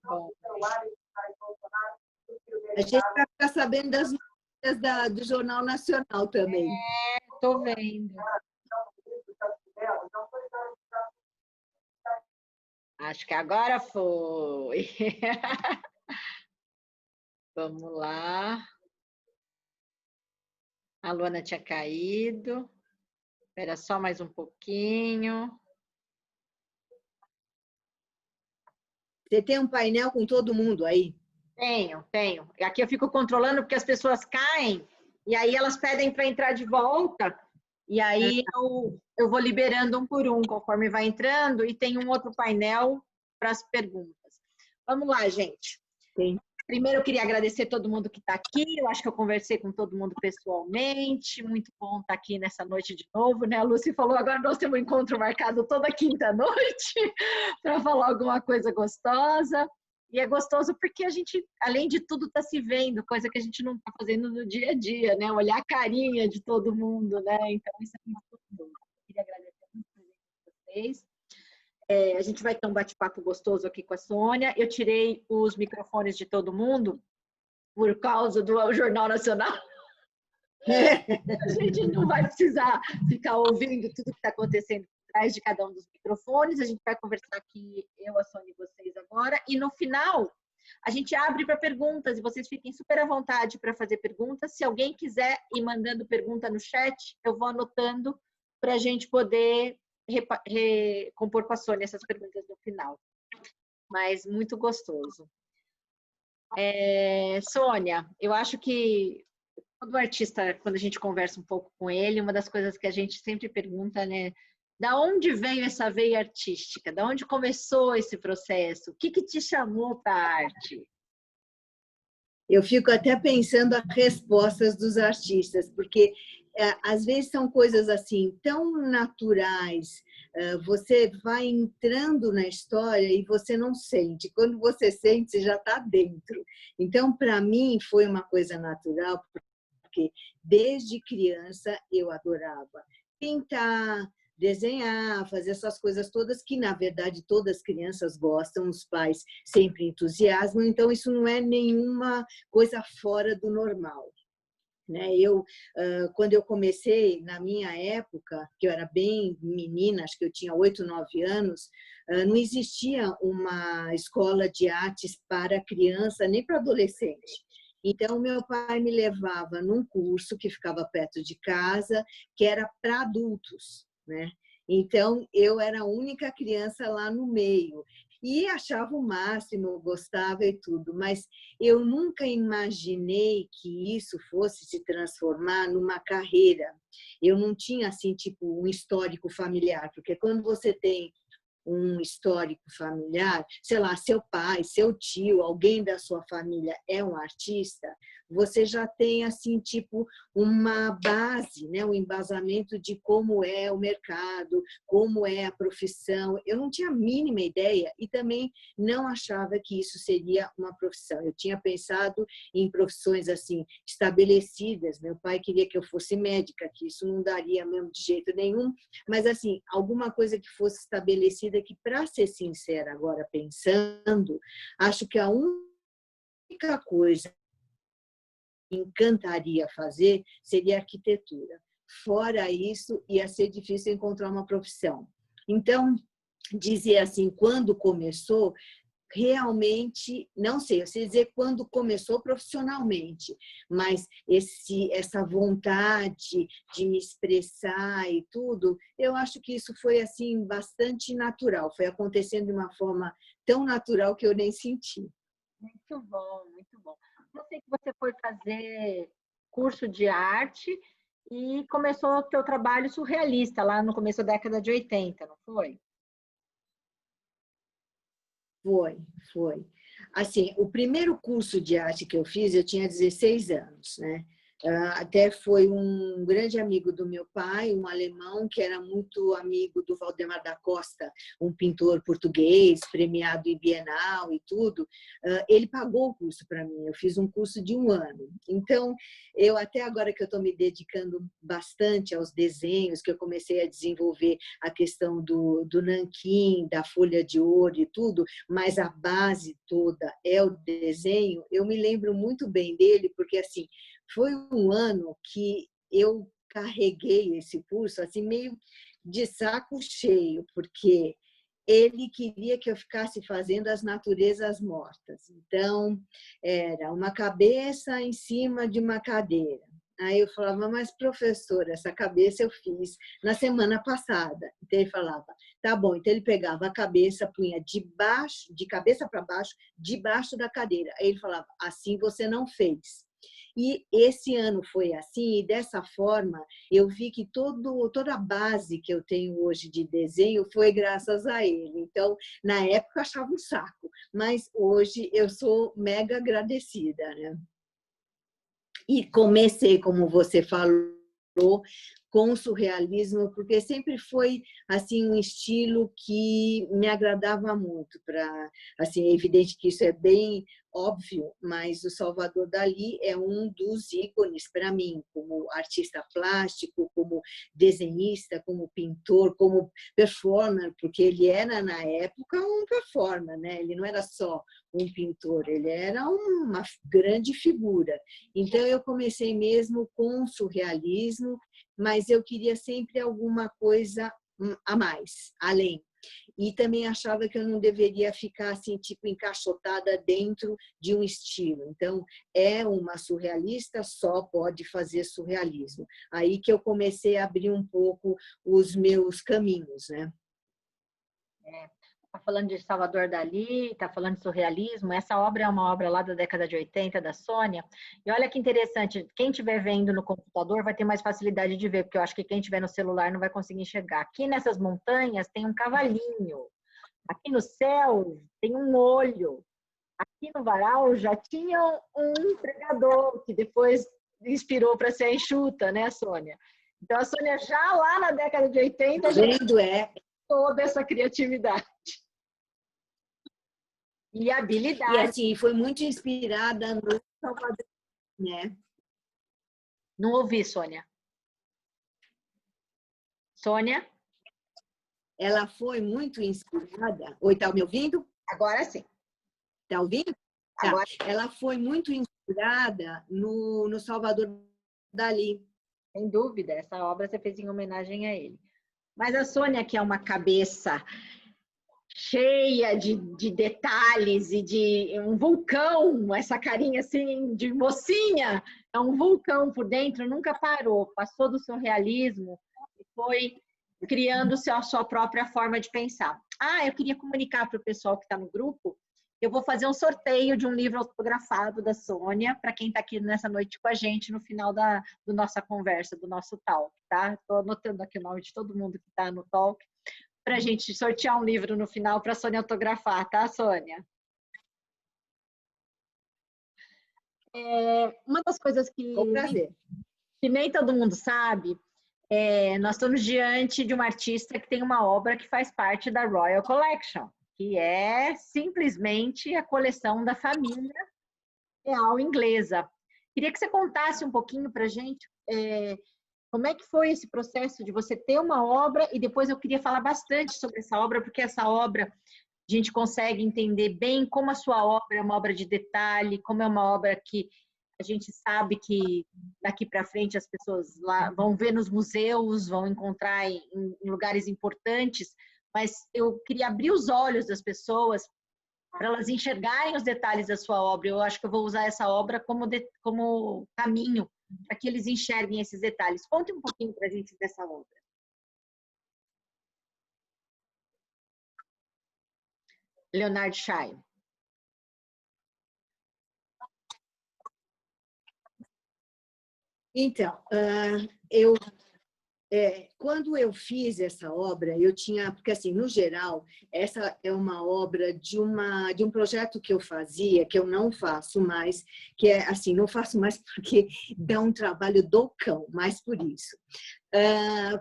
Bom. A gente vai ficar sabendo das notícias do Jornal Nacional também. Estou vendo. Acho que agora foi. Vamos lá. A Luana tinha caído. Espera só mais um pouquinho. Você tem um painel com todo mundo aí? Tenho. Aqui eu fico controlando porque as pessoas caem e aí elas pedem para entrar de volta. E aí eu vou liberando um por um conforme vai entrando e tem um outro painel para as perguntas. Vamos lá, gente. Sim. Primeiro, eu queria agradecer todo mundo que está aqui. Eu acho que eu conversei com todo mundo pessoalmente. Muito bom estar aqui nessa noite de novo, né? A Lucy falou, agora nós temos um encontro marcado toda quinta-noite para falar alguma coisa gostosa. E é gostoso porque a gente, além de tudo, está se vendo, coisa que a gente não está fazendo no dia a dia, né? Olhar a carinha de todo mundo, né? Então, isso é muito gostoso. Eu queria agradecer muito a vocês. A gente vai ter um bate-papo gostoso aqui com a Sônia. Eu tirei os microfones de todo mundo por causa do Jornal Nacional. A gente não vai precisar ficar ouvindo tudo que está acontecendo por trás de cada um dos microfones. A gente vai conversar aqui, eu, a Sônia e vocês agora. E no final, a gente abre para perguntas e vocês fiquem super à vontade para fazer perguntas. Se alguém quiser ir mandando pergunta no chat, eu vou anotando para a gente poder recompor com a Sônia essas perguntas no final. Mas muito gostoso. Sônia, eu acho que todo artista, quando a gente conversa um pouco com ele, uma das coisas que a gente sempre pergunta, né? Da onde veio essa veia artística? Da onde começou esse processo? O que te chamou para a arte? Eu fico até pensando as respostas dos artistas, porque às vezes são coisas assim tão naturais, você vai entrando na história e você não sente. Quando você sente, você já está dentro. Então, para mim, foi uma coisa natural, porque desde criança eu adorava pintar, desenhar, fazer essas coisas todas que, na verdade, todas as crianças gostam, os pais sempre entusiasmam, então isso não é nenhuma coisa fora do normal. Quando eu comecei, na minha época, que eu era bem menina, acho que eu tinha 8, 9 anos, não existia uma escola de artes para criança, nem para adolescente. Então, meu pai me levava num curso que ficava perto de casa, que era para adultos, né? Então, eu era a única criança lá no meio. E achava o máximo, gostava e tudo, mas eu nunca imaginei que isso fosse se transformar numa carreira. Eu não tinha, assim, tipo, um histórico familiar, porque quando você tem um histórico familiar, sei lá, seu pai, seu tio, alguém da sua família é um artista, você já tem, assim, tipo, uma base, né? Um embasamento de como é o mercado, como é a profissão. Eu não tinha a mínima ideia e também não achava que isso seria uma profissão. Eu tinha pensado em profissões, assim, estabelecidas. Meu pai queria que eu fosse médica, que isso não daria mesmo de jeito nenhum, mas, assim, alguma coisa que fosse estabelecida que, para ser sincera agora, pensando, acho que a única coisa que encantaria fazer seria arquitetura. Fora isso, ia ser difícil encontrar uma profissão. Então, dizer assim, quando começou, realmente, não sei, eu sei dizer quando começou profissionalmente, mas essa vontade de me expressar e tudo, eu acho que isso foi assim bastante natural, foi acontecendo de uma forma tão natural que eu nem senti. Muito bom, muito bom. Eu sei que você foi fazer curso de arte e começou o teu trabalho surrealista lá no começo da década de 80, não foi? Foi. Assim, o primeiro curso de arte que eu fiz, eu tinha 16 anos, né? Até foi um grande amigo do meu pai, um alemão, que era muito amigo do Valdemar da Costa, um pintor português, premiado em Bienal e tudo. Ele pagou o curso para mim, eu fiz um curso de 1 ano. Então, eu até agora que eu estou me dedicando bastante aos desenhos, que eu comecei a desenvolver a questão do nanquim, da folha de ouro e tudo, mas a base toda é o desenho, eu me lembro muito bem dele, porque assim, foi um ano que eu carreguei esse curso assim meio de saco cheio, porque ele queria que eu ficasse fazendo as naturezas mortas. Então, era uma cabeça em cima de uma cadeira. Aí eu falava, mas professor, essa cabeça eu fiz na semana passada. Então ele falava, tá bom. Então ele pegava a cabeça, punha de cabeça para baixo, debaixo da cadeira. Aí ele falava, assim você não fez. E esse ano foi assim, e dessa forma eu vi que toda a base que eu tenho hoje de desenho foi graças a ele. Então, na época eu achava um saco, mas hoje eu sou mega agradecida, né? E comecei, como você falou, com o surrealismo, porque sempre foi assim um estilo que me agradava muito. Assim, é evidente que isso é bem óbvio, mas o Salvador Dalí é um dos ícones para mim, como artista plástico, como desenhista, como pintor, como performer, porque ele era na época um performer, né? Ele não era só um pintor, ele era uma grande figura. Então eu comecei mesmo com o surrealismo, mas eu queria sempre alguma coisa a mais, além. E também achava que eu não deveria ficar assim, tipo, encaixotada dentro de um estilo. Então, uma surrealista, só pode fazer surrealismo. Aí que eu comecei a abrir um pouco os meus caminhos, né? Está falando de Salvador Dalí, está falando de surrealismo. Essa obra é uma obra lá da década de 80, da Sônia. E olha que interessante, quem estiver vendo no computador vai ter mais facilidade de ver, porque eu acho que quem estiver no celular não vai conseguir enxergar. Aqui nessas montanhas tem um cavalinho. Aqui no céu tem um olho. Aqui no varal já tinha um pregador, que depois inspirou para ser a enxuta, né, Sônia? Então, a Sônia já lá na década de 80 já tinha toda essa criatividade. E habilidade. E assim, foi muito inspirada no Salvador, né? Não ouvi, Sônia. Sônia? Ela foi muito inspirada. Oi, tá me ouvindo? Agora sim. Tá ouvindo? Tá. Agora... Ela foi muito inspirada no Salvador Dalí. Sem dúvida, essa obra você fez em homenagem a ele. Mas a Sônia, que é uma cabeça cheia de detalhes e de um vulcão, essa carinha assim de mocinha, é um vulcão por dentro, nunca parou, passou do surrealismo e foi criando a sua própria forma de pensar. Eu queria comunicar para o pessoal que está no grupo, eu vou fazer um sorteio de um livro autografado da Sônia, para quem está aqui nessa noite com a gente no final da nossa conversa, do nosso talk, tá? Estou anotando aqui o nome de todo mundo que está no talk, para a gente sortear um livro no final para a Sônia autografar, tá, Sônia? Uma das coisas que nem todo mundo sabe, nós estamos diante de um artista que tem uma obra que faz parte da Royal Collection, que é simplesmente a coleção da família real inglesa. Queria que você contasse um pouquinho para a gente como é que foi esse processo de você ter uma obra, e depois eu queria falar bastante sobre essa obra, porque essa obra a gente consegue entender bem como a sua obra é uma obra de detalhe, como é uma obra que a gente sabe que daqui para frente as pessoas lá vão ver nos museus, vão encontrar em lugares importantes, mas eu queria abrir os olhos das pessoas para elas enxergarem os detalhes da sua obra. Eu acho que eu vou usar essa obra como caminho para que eles enxerguem esses detalhes. Conte um pouquinho para a gente dessa obra. Leonard Schein. Então, eu Quando eu fiz essa obra, eu tinha, porque assim, no geral, essa é uma obra de um projeto que eu fazia, que eu não faço mais, que é assim, não faço mais porque dá um trabalho do cão, mais por isso.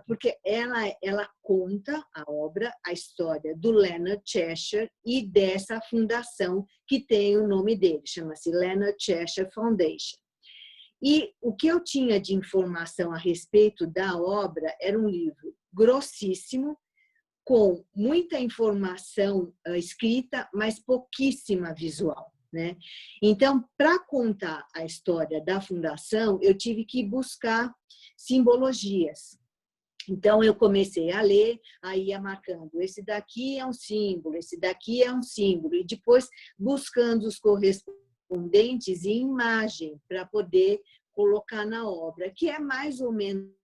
Porque ela conta a obra, a história do Leonard Cheshire e dessa fundação que tem o nome dele, chama-se Leonard Cheshire Foundation. E o que eu tinha de informação a respeito da obra era um livro grossíssimo, com muita informação escrita, mas pouquíssima visual, né? Então, para contar a história da fundação, eu tive que buscar simbologias. Então, eu comecei a ler, aí ia marcando, esse daqui é um símbolo, esse daqui é um símbolo, e depois buscando os correspondentes em imagem para poder colocar na obra, que é mais ou menos o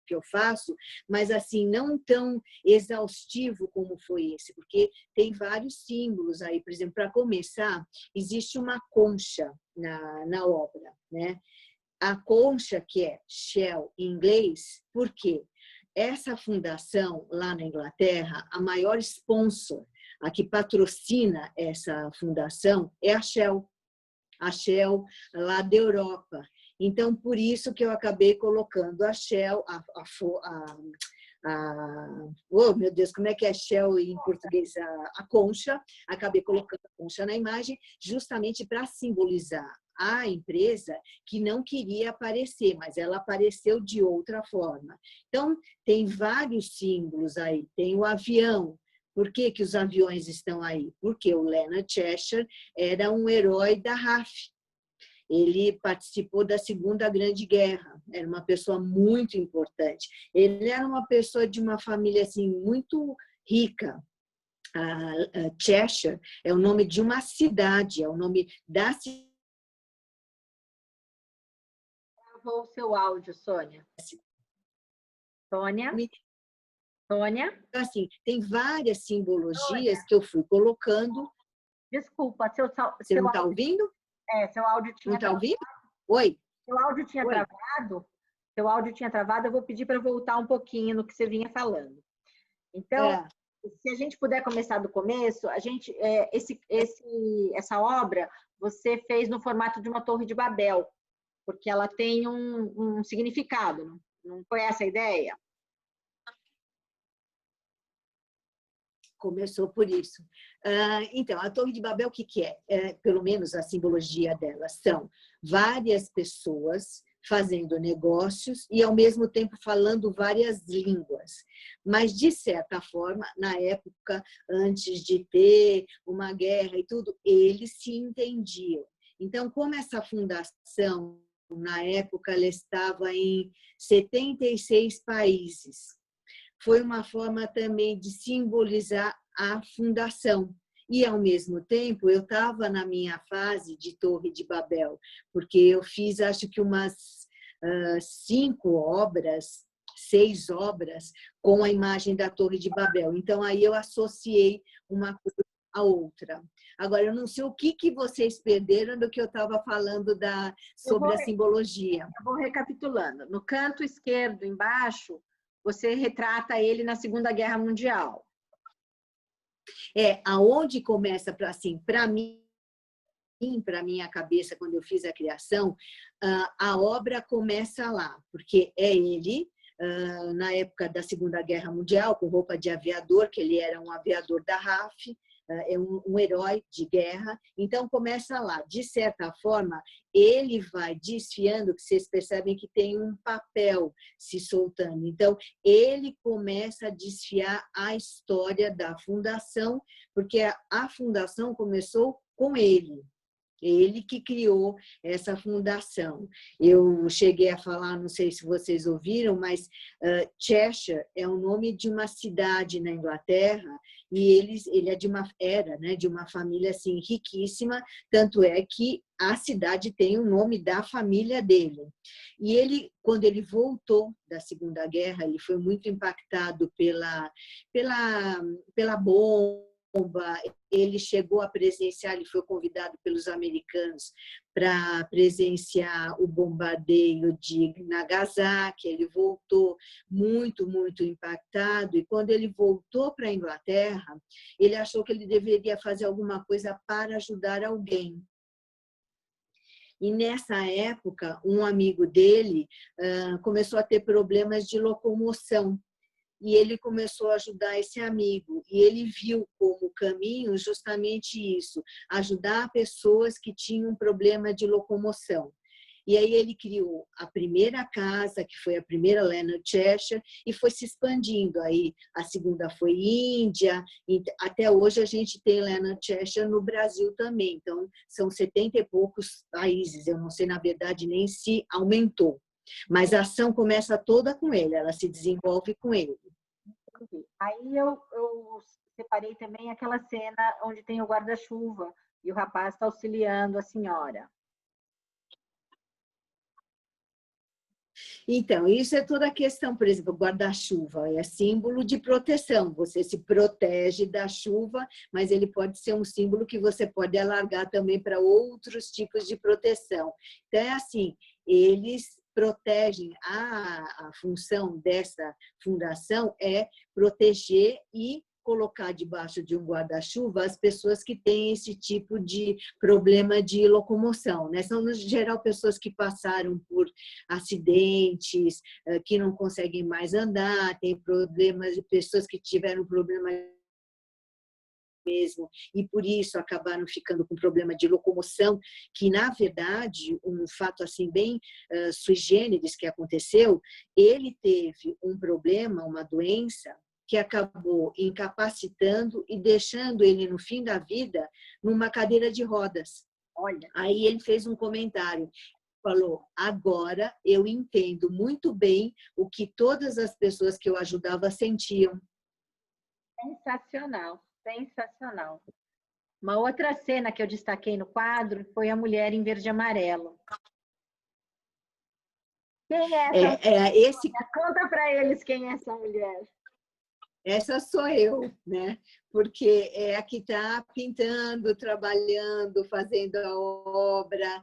que eu faço, mas assim, não tão exaustivo como foi esse, porque tem vários símbolos aí. Por exemplo, para começar, existe uma concha na obra, né? A concha, que é shell em inglês, por quê? Essa fundação lá na Inglaterra, a maior sponsor, a que patrocina essa fundação, é a Shell lá da Europa. Então, por isso que eu acabei colocando a Shell, oh, meu Deus, como é que é Shell em português? A concha, acabei colocando a concha na imagem, justamente para simbolizar a empresa que não queria aparecer, mas ela apareceu de outra forma. Então, tem vários símbolos aí. Tem o avião. Por que os aviões estão aí? Porque o Leonard Cheshire era um herói da RAF. Ele participou da Segunda Grande Guerra. Era uma pessoa muito importante. Ele era uma pessoa de uma família assim muito rica. Cheshire é o nome de uma cidade, é o nome da cidade. Travou o seu áudio, Sônia. Sônia? Sônia? Assim, tem várias simbologias que eu fui colocando. Desculpa, Você não está ouvindo? Seu áudio tinha Não está travado. ouvindo? Oi? Seu áudio tinha Oi? travado. Seu áudio tinha travado, eu vou pedir para voltar um pouquinho no que você vinha falando. Então, se a gente puder começar do começo, a gente essa obra você fez no formato de uma Torre de Babel, porque ela tem um significado. Não foi essa a ideia? Começou por isso. Então, a Torre de Babel, o que é? Pelo menos a simbologia dela são várias pessoas fazendo negócios e, ao mesmo tempo, falando várias línguas. Mas, de certa forma, na época, antes de ter uma guerra e tudo, eles se entendiam. Então, como essa fundação, na época, ela estava em 76 países, foi uma forma também de simbolizar a fundação. E, ao mesmo tempo, eu estava na minha fase de Torre de Babel, porque eu fiz, acho que umas 5 obras, 6 obras, com a imagem da Torre de Babel. Então, aí eu associei uma coisa à outra. Agora, eu não sei o que vocês perderam do que eu estava falando sobre a simbologia. Eu vou recapitulando. No canto esquerdo, embaixo, você retrata ele na Segunda Guerra Mundial. Aonde começa, assim, para mim, para minha cabeça, quando eu fiz a criação, a obra começa lá, porque é ele, na época da Segunda Guerra Mundial, com roupa de aviador, que ele era um aviador da RAF, é um herói de guerra. Então, começa lá. De certa forma, ele vai desfiando, que vocês percebem que tem um papel se soltando. Então, ele começa a desfiar a história da fundação, porque a fundação começou com ele. Ele que criou essa fundação. Eu cheguei a falar, não sei se vocês ouviram, mas Cheshire é o nome de uma cidade na Inglaterra e ele era de uma família assim, riquíssima, tanto é que a cidade tem o nome da família dele. E ele, quando ele voltou da Segunda Guerra, ele foi muito impactado pela bomba, ele chegou a presenciar, ele foi convidado pelos americanos para presenciar o bombardeio de Nagasaki. Ele voltou muito, muito impactado, e quando ele voltou para a Inglaterra, ele achou que ele deveria fazer alguma coisa para ajudar alguém. E nessa época, um amigo dele começou a ter problemas de locomoção, e ele começou a ajudar esse amigo, e ele viu como caminho justamente isso, ajudar pessoas que tinham problema de locomoção. E aí ele criou a primeira casa, que foi a primeira Leonard Cheshire, e foi se expandindo. Aí a segunda foi Índia, e até hoje a gente tem Leonard Cheshire no Brasil também. Então, são 70 e poucos países, eu não sei, na verdade, nem se aumentou. Mas a ação começa toda com ele, ela se desenvolve com ele. Aí eu separei também aquela cena onde tem o guarda-chuva e o rapaz está auxiliando a senhora. Então, isso é toda a questão, por exemplo, o guarda-chuva é símbolo de proteção, você se protege da chuva, mas ele pode ser um símbolo que você pode alargar também para outros tipos de proteção. Então, é assim, eles protegem, a função dessa fundação é proteger e colocar debaixo de um guarda-chuva as pessoas que têm esse tipo de problema de locomoção, né? São, no geral, pessoas que passaram por acidentes, que não conseguem mais andar, tem problemas de pessoas que tiveram problema mesmo, e por isso acabaram ficando com problema de locomoção, que, na verdade, um fato assim bem sui generis que aconteceu, ele teve um problema, uma doença, que acabou incapacitando e deixando ele, no fim da vida, numa cadeira de rodas. Olha. Aí ele fez um comentário, falou: agora eu entendo muito bem o que todas as pessoas que eu ajudava sentiam. Sensacional, sensacional. Uma outra cena que eu destaquei no quadro foi a mulher em verde e amarelo. Quem é essa mulher? Conta para eles quem é essa mulher. Essa sou eu, né? Porque é a que está pintando, trabalhando, fazendo a obra.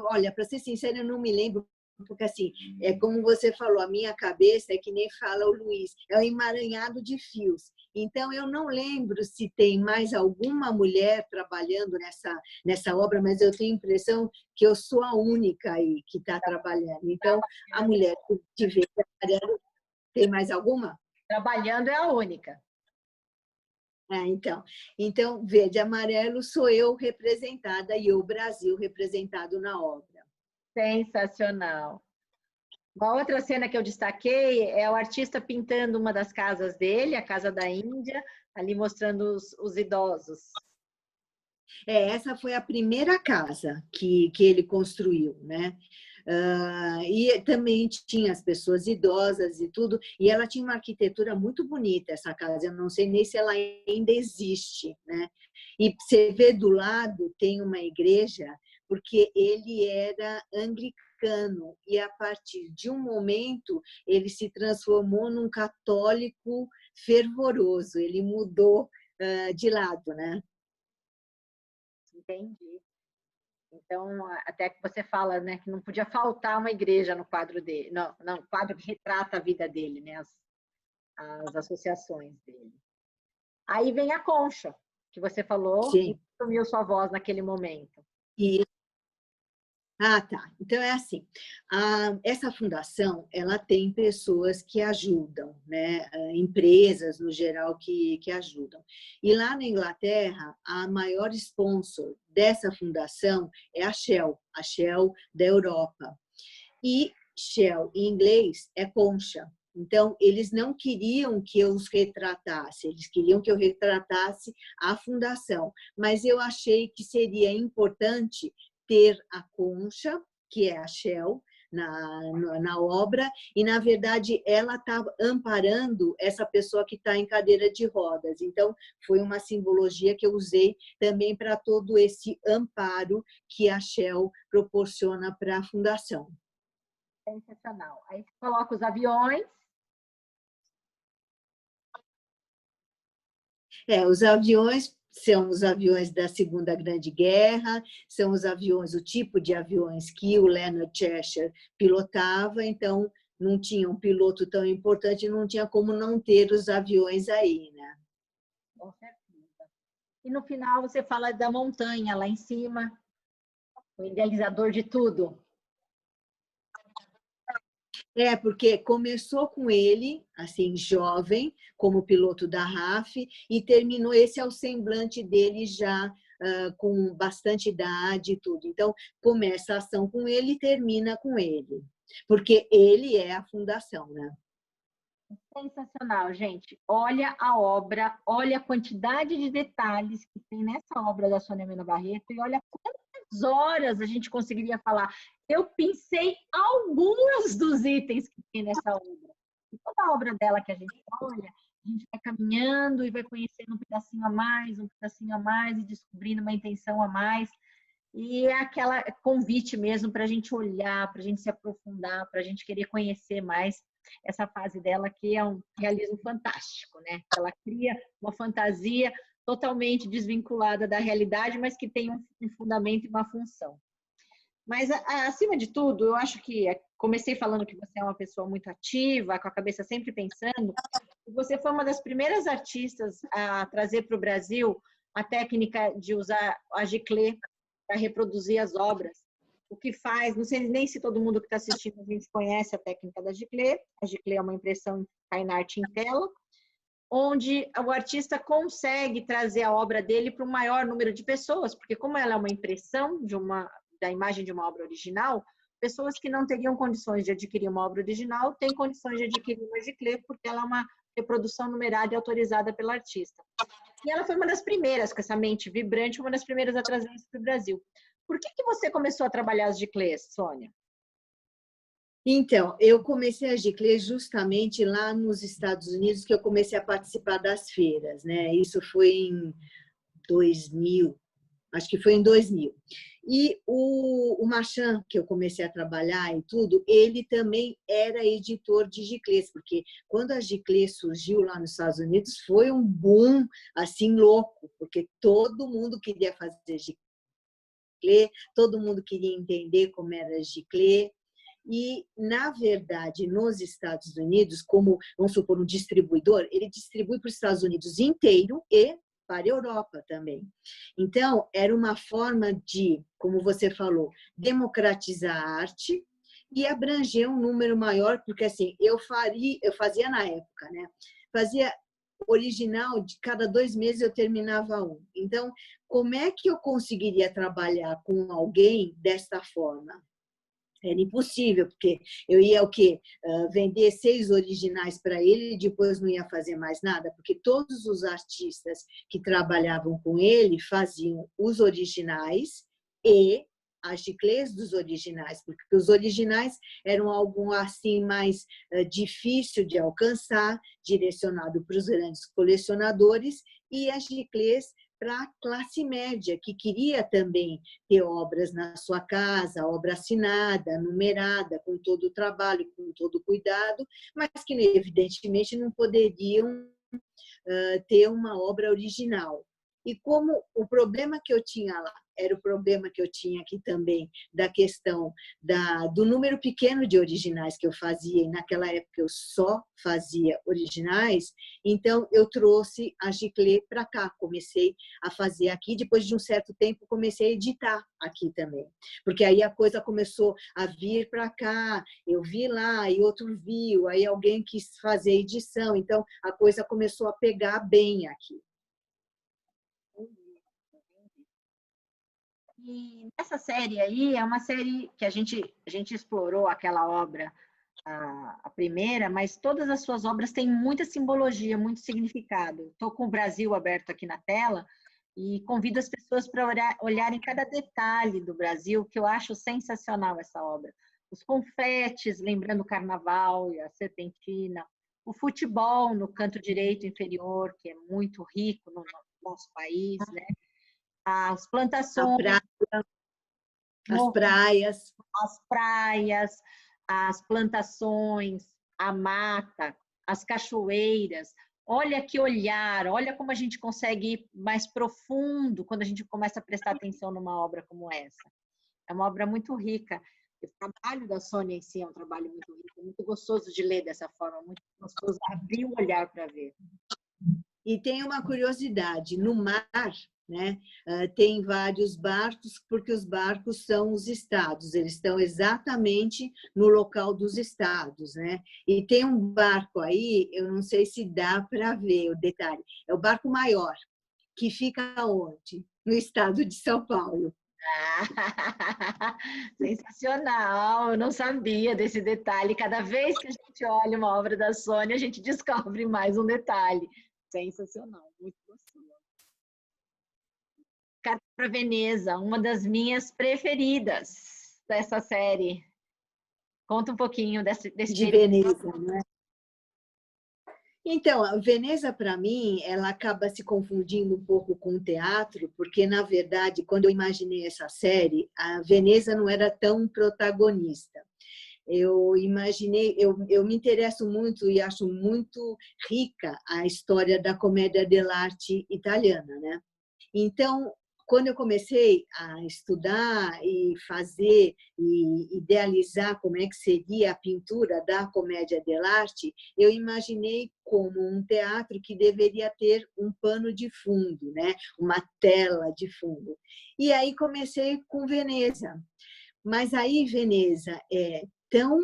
Olha, para ser sincera, eu não me lembro, porque assim, é como você falou, a minha cabeça é que nem fala o Luiz, é um emaranhado de fios. Então, eu não lembro se tem mais alguma mulher trabalhando nessa obra, mas eu tenho a impressão que eu sou a única aí que está trabalhando. Então, a mulher de verde e amarelo, tem mais alguma? Trabalhando é a única. Então, verde e amarelo sou eu representada e o Brasil representado na obra. Sensacional. Uma outra cena que eu destaquei é o artista pintando uma das casas dele, a casa da Índia, ali mostrando os idosos. Essa foi a primeira casa que ele construiu, né? E também tinha as pessoas idosas e tudo, e ela tinha uma arquitetura muito bonita, essa casa, eu não sei nem se ela ainda existe, né? E você vê do lado, tem uma igreja, porque ele era anglicano, e a partir de um momento ele se transformou num católico fervoroso, ele mudou de lado, né? Entendi. Então, até que você fala, né, que não podia faltar uma igreja no quadro dele. Não, o quadro que retrata a vida dele, né, as associações dele. Aí vem a concha, que você falou, Sim. e sumiu sua voz naquele momento. Tá. Então, é assim, essa fundação, ela tem pessoas que ajudam, né? Empresas, no geral, que ajudam. E lá na Inglaterra, a maior sponsor dessa fundação é a Shell da Europa. E Shell, em inglês, é concha. Então, eles não queriam que eu os retratasse, eles queriam que eu retratasse a fundação. Mas eu achei que seria importante ter a concha, que é a Shell, na obra, e, na verdade, ela está amparando essa pessoa que está em cadeira de rodas. Então, foi uma simbologia que eu usei também para todo esse amparo que a Shell proporciona para a fundação. Sensacional. Aí você coloca os aviões. Os aviões são os aviões da Segunda Grande Guerra, são os aviões, o tipo de aviões que o Leonard Cheshire pilotava, então não tinha um piloto tão importante, não tinha como não ter os aviões aí, né? Com certeza. E no final você fala da montanha lá em cima, o idealizador de tudo. Porque começou com ele, assim, jovem, como piloto da RAF, e terminou, esse é o semblante dele já com bastante idade e tudo. Então, começa a ação com ele e termina com ele, porque ele é a fundação, né? Sensacional, gente. Olha a obra, olha a quantidade de detalhes que tem nessa obra da Sônia Mena Barreto e olha quantas horas a gente conseguiria falar. Eu pensei alguns dos itens que tem nessa obra. E toda a obra dela que a gente olha, a gente vai caminhando e vai conhecendo um pedacinho a mais, um pedacinho a mais e descobrindo uma intenção a mais. E é aquela convite mesmo para a gente olhar, para a gente se aprofundar, para a gente querer conhecer mais essa fase dela, que é um realismo fantástico, né? Ela cria uma fantasia totalmente desvinculada da realidade, mas que tem um fundamento e uma função. Mas, acima de tudo, eu acho que comecei falando que você é uma pessoa muito ativa, com a cabeça sempre pensando. Você foi uma das primeiras artistas a trazer para o Brasil a técnica de usar a giclée para reproduzir as obras. O que faz, não sei nem se todo mundo que está assistindo a gente conhece a técnica da giclée. A giclée é uma impressão fine art em tela, onde o artista consegue trazer a obra dele para um maior número de pessoas, porque como ela é uma impressão da imagem de uma obra original, pessoas que não teriam condições de adquirir uma obra original têm condições de adquirir uma giclée, porque ela é uma reprodução numerada e autorizada pelo artista. E ela foi uma das primeiras, com essa mente vibrante, uma das primeiras a trazer isso para o Brasil. Por que você começou a trabalhar as giclées, Sônia? Então, eu comecei a giclée justamente lá nos Estados Unidos, que eu comecei a participar das feiras, né? Isso foi em 2000, acho que foi em 2000. E o Marchand, que eu comecei a trabalhar e tudo, ele também era editor de giclées, porque quando a giclée surgiu lá nos Estados Unidos, foi um boom, assim, louco, porque todo mundo queria fazer giclée, todo mundo queria entender como era a giclée. E, na verdade, nos Estados Unidos, como, vamos supor, um distribuidor, ele distribui para os Estados Unidos inteiro e para a Europa também. Então, era uma forma de, como você falou, democratizar a arte e abranger um número maior, porque assim, eu fazia na época, né? Fazia original, de cada 2 meses eu terminava um. Então, como é que eu conseguiria trabalhar com alguém desta forma? Era impossível, porque eu ia o quê? Vender 6 originais para ele e depois não ia fazer mais nada, porque todos os artistas que trabalhavam com ele faziam os originais e as giclées dos originais, porque os originais eram algo assim mais difícil de alcançar, direcionado para os grandes colecionadores, e as giclées para a classe média, que queria também ter obras na sua casa, obra assinada, numerada, com todo o trabalho, com todo o cuidado, mas que, evidentemente, não poderiam ter uma obra original. E como o problema que eu tinha lá era o problema que eu tinha aqui também, da questão do número pequeno de originais que eu fazia, e naquela época eu só fazia originais, então eu trouxe a giclée para cá, comecei a fazer aqui, depois de um certo tempo comecei a editar aqui também, porque aí a coisa começou a vir para cá, eu vi lá e outro viu, aí alguém quis fazer edição, então a coisa começou a pegar bem aqui. E essa série aí é uma série que a gente explorou aquela obra, a primeira, mas todas as suas obras têm muita simbologia, muito significado. Estou com o Brasil aberto aqui na tela e convido as pessoas para olharem cada detalhe do Brasil, que eu acho sensacional essa obra. Os confetes, lembrando o carnaval e a serpentina, o futebol no canto direito inferior, que é muito rico no nosso país, né? As plantações, as praias, as plantações, a mata, as cachoeiras. olha que olhar, olha como a gente consegue ir mais profundo quando a gente começa a prestar atenção numa obra como essa. É uma obra muito rica. O trabalho da Sônia em si é um trabalho muito rico, muito gostoso de ler dessa forma, muito gostoso abrir o olhar para ver. E tem uma curiosidade, no mar, né, tem vários barcos, porque os barcos são os estados, eles estão exatamente no local dos estados, né? E tem um barco aí, eu não sei se dá para ver o detalhe, é o barco maior, que fica onde? No estado de São Paulo. Ah, sensacional! Eu não sabia desse detalhe. Cada vez que a gente olha uma obra da Sônia, a gente descobre mais um detalhe. Sensacional, muito gostoso. Carta para Veneza, uma das minhas preferidas dessa série. Conta um pouquinho desse De Veneza, né? Então, a Veneza, para mim, ela acaba se confundindo um pouco com o teatro, porque, na verdade, quando eu imaginei essa série, a Veneza não era tão protagonista. Eu imaginei, eu me interesso muito e acho muito rica a história da commedia dell'arte italiana, né? Então, quando eu comecei a estudar e fazer e idealizar como é que seria a pintura da comédia dell'arte, eu imaginei como um teatro que deveria ter um pano de fundo, né? Uma tela de fundo. E aí comecei com Veneza. Mas aí Veneza é tão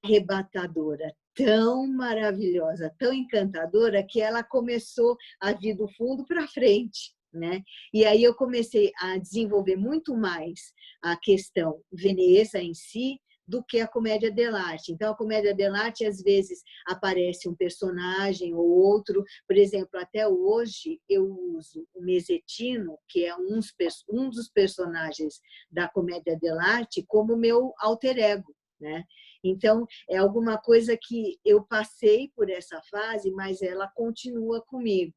arrebatadora, tão maravilhosa, tão encantadora, que ela começou a vir do fundo para frente, né? E aí eu comecei a desenvolver muito mais a questão Veneza em si do que a comédia dell'arte. Então, a comédia dell'arte, às vezes, aparece um personagem ou outro. Por exemplo, até hoje, eu uso o Mesetino, que é um dos personagens da comédia dell'arte, como meu alter ego, né? Então, é alguma coisa que eu passei por essa fase, mas ela continua comigo.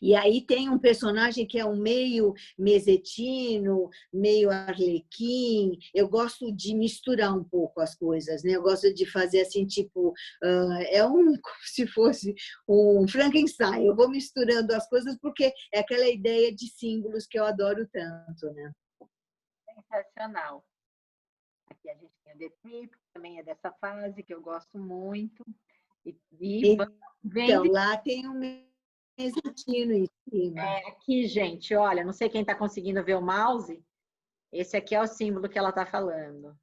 E aí tem um personagem que é um meio mesetino, meio arlequim. Eu gosto de misturar um pouco as coisas, né? Eu gosto de fazer assim, tipo, como se fosse um Frankenstein. Eu vou misturando as coisas porque é aquela ideia de símbolos que eu adoro tanto, né? Sensacional. Aqui a gente tem o The Trip, que também é dessa fase, que eu gosto muito. Então, lá tem um mesetino em cima. Aqui, gente, olha, não sei quem está conseguindo ver o mouse. Esse aqui é o símbolo que ela está falando.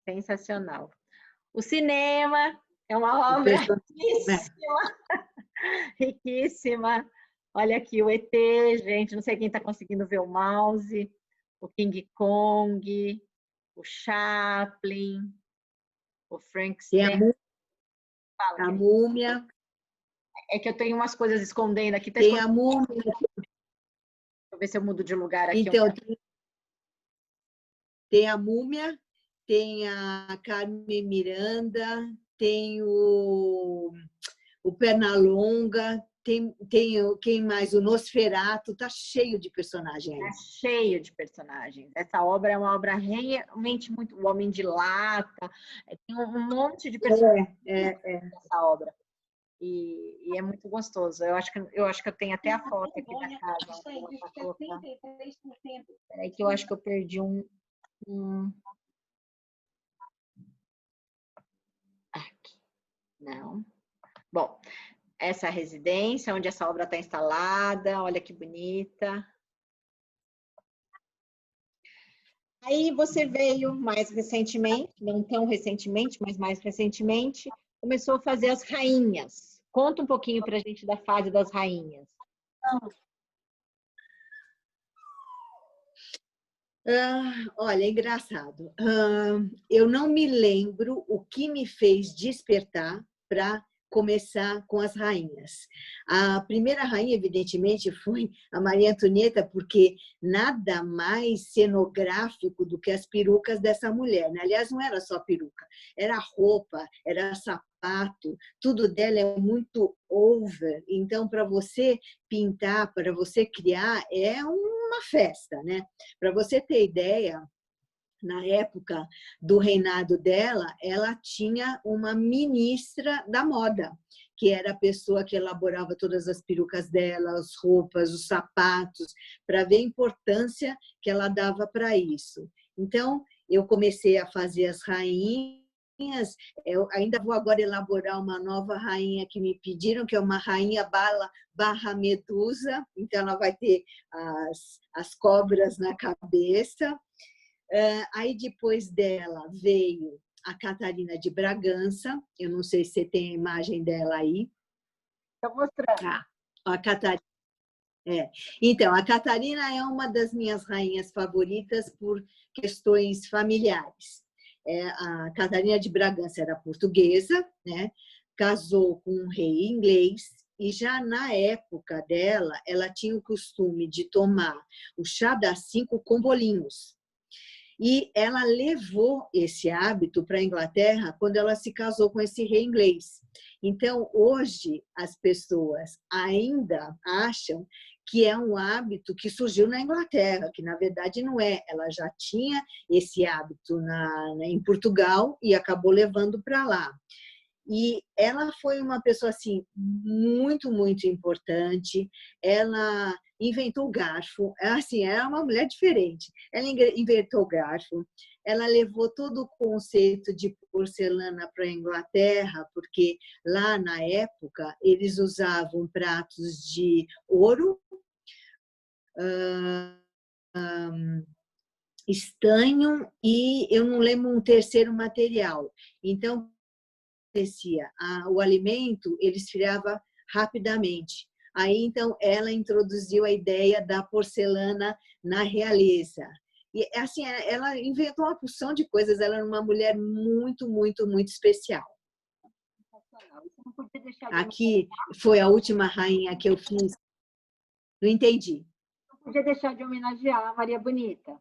Sensacional. O cinema é uma obra riquíssima. Riquíssima. Olha aqui o ET, gente, não sei quem está conseguindo ver o mouse. O King Kong, o Chaplin, o Frankenstein. A múmia. É que eu tenho umas coisas escondendo aqui. Tem a múmia. Deixa eu ver se eu mudo de lugar aqui. Então, tem a múmia, tem a Carmen Miranda, tem o Pernalonga, tem quem mais? O Nosferatu, tá cheio de personagem aí. Tá cheio de personagens. Essa obra é uma obra realmente muito... O Homem de Lata, tem um monte de personagens nessa obra. E é muito gostoso. Eu acho que eu tenho até a foto aqui da casa. Peraí que eu acho que eu perdi Aqui. Não. Bom, essa é a residência onde essa obra está instalada. Olha que bonita. Aí você veio mais recentemente, não tão recentemente, mas mais recentemente, começou a fazer as rainhas. Conta um pouquinho para a gente da fase das rainhas. Olha, é engraçado. Eu não me lembro o que me fez despertar para começar com as rainhas. A primeira rainha, evidentemente, foi a Maria Antonieta, porque nada mais cenográfico do que as perucas dessa mulher, né? Aliás, não era só peruca, era roupa, era sapato, tudo dela é muito over. Então, para você pintar, para você criar, é uma festa, né? Para você ter ideia, na época do reinado dela, ela tinha uma ministra da moda, que era a pessoa que elaborava todas as perucas dela, as roupas, os sapatos, para ver a importância que ela dava para isso. Então, eu comecei a fazer as rainhas. Eu ainda vou agora elaborar uma nova rainha que me pediram, que é uma rainha barra medusa. Então, ela vai ter as cobras na cabeça. Aí, depois dela, veio a Catarina de Bragança. Eu não sei se você tem a imagem dela aí. Estou mostrando. A Catarina. Então, a Catarina é uma das minhas rainhas favoritas por questões familiares. A Catarina de Bragança era portuguesa, né? Casou com um rei inglês, e já na época dela, ela tinha o costume de tomar o chá das 5 com bolinhos. E ela levou esse hábito para a Inglaterra quando ela se casou com esse rei inglês. Então, hoje, as pessoas ainda acham que é um hábito que surgiu na Inglaterra, que na verdade não é. Ela já tinha esse hábito em Portugal e acabou levando para lá. E ela foi uma pessoa assim muito, muito importante. Ela inventou o garfo. Assim, era uma mulher diferente. Ela inventou o garfo. Ela levou todo o conceito de porcelana para a Inglaterra, porque lá na época eles usavam pratos de ouro, estanho e eu não lembro um terceiro material. Então, o alimento ele esfriava rapidamente. Aí, então, ela introduziu a ideia da porcelana na realeza. E, assim, ela inventou uma porção de coisas. Ela era uma mulher muito, muito, muito especial. Aqui foi a última rainha que eu fiz. Não entendi. Não podia deixar de homenagear a Maria Bonita.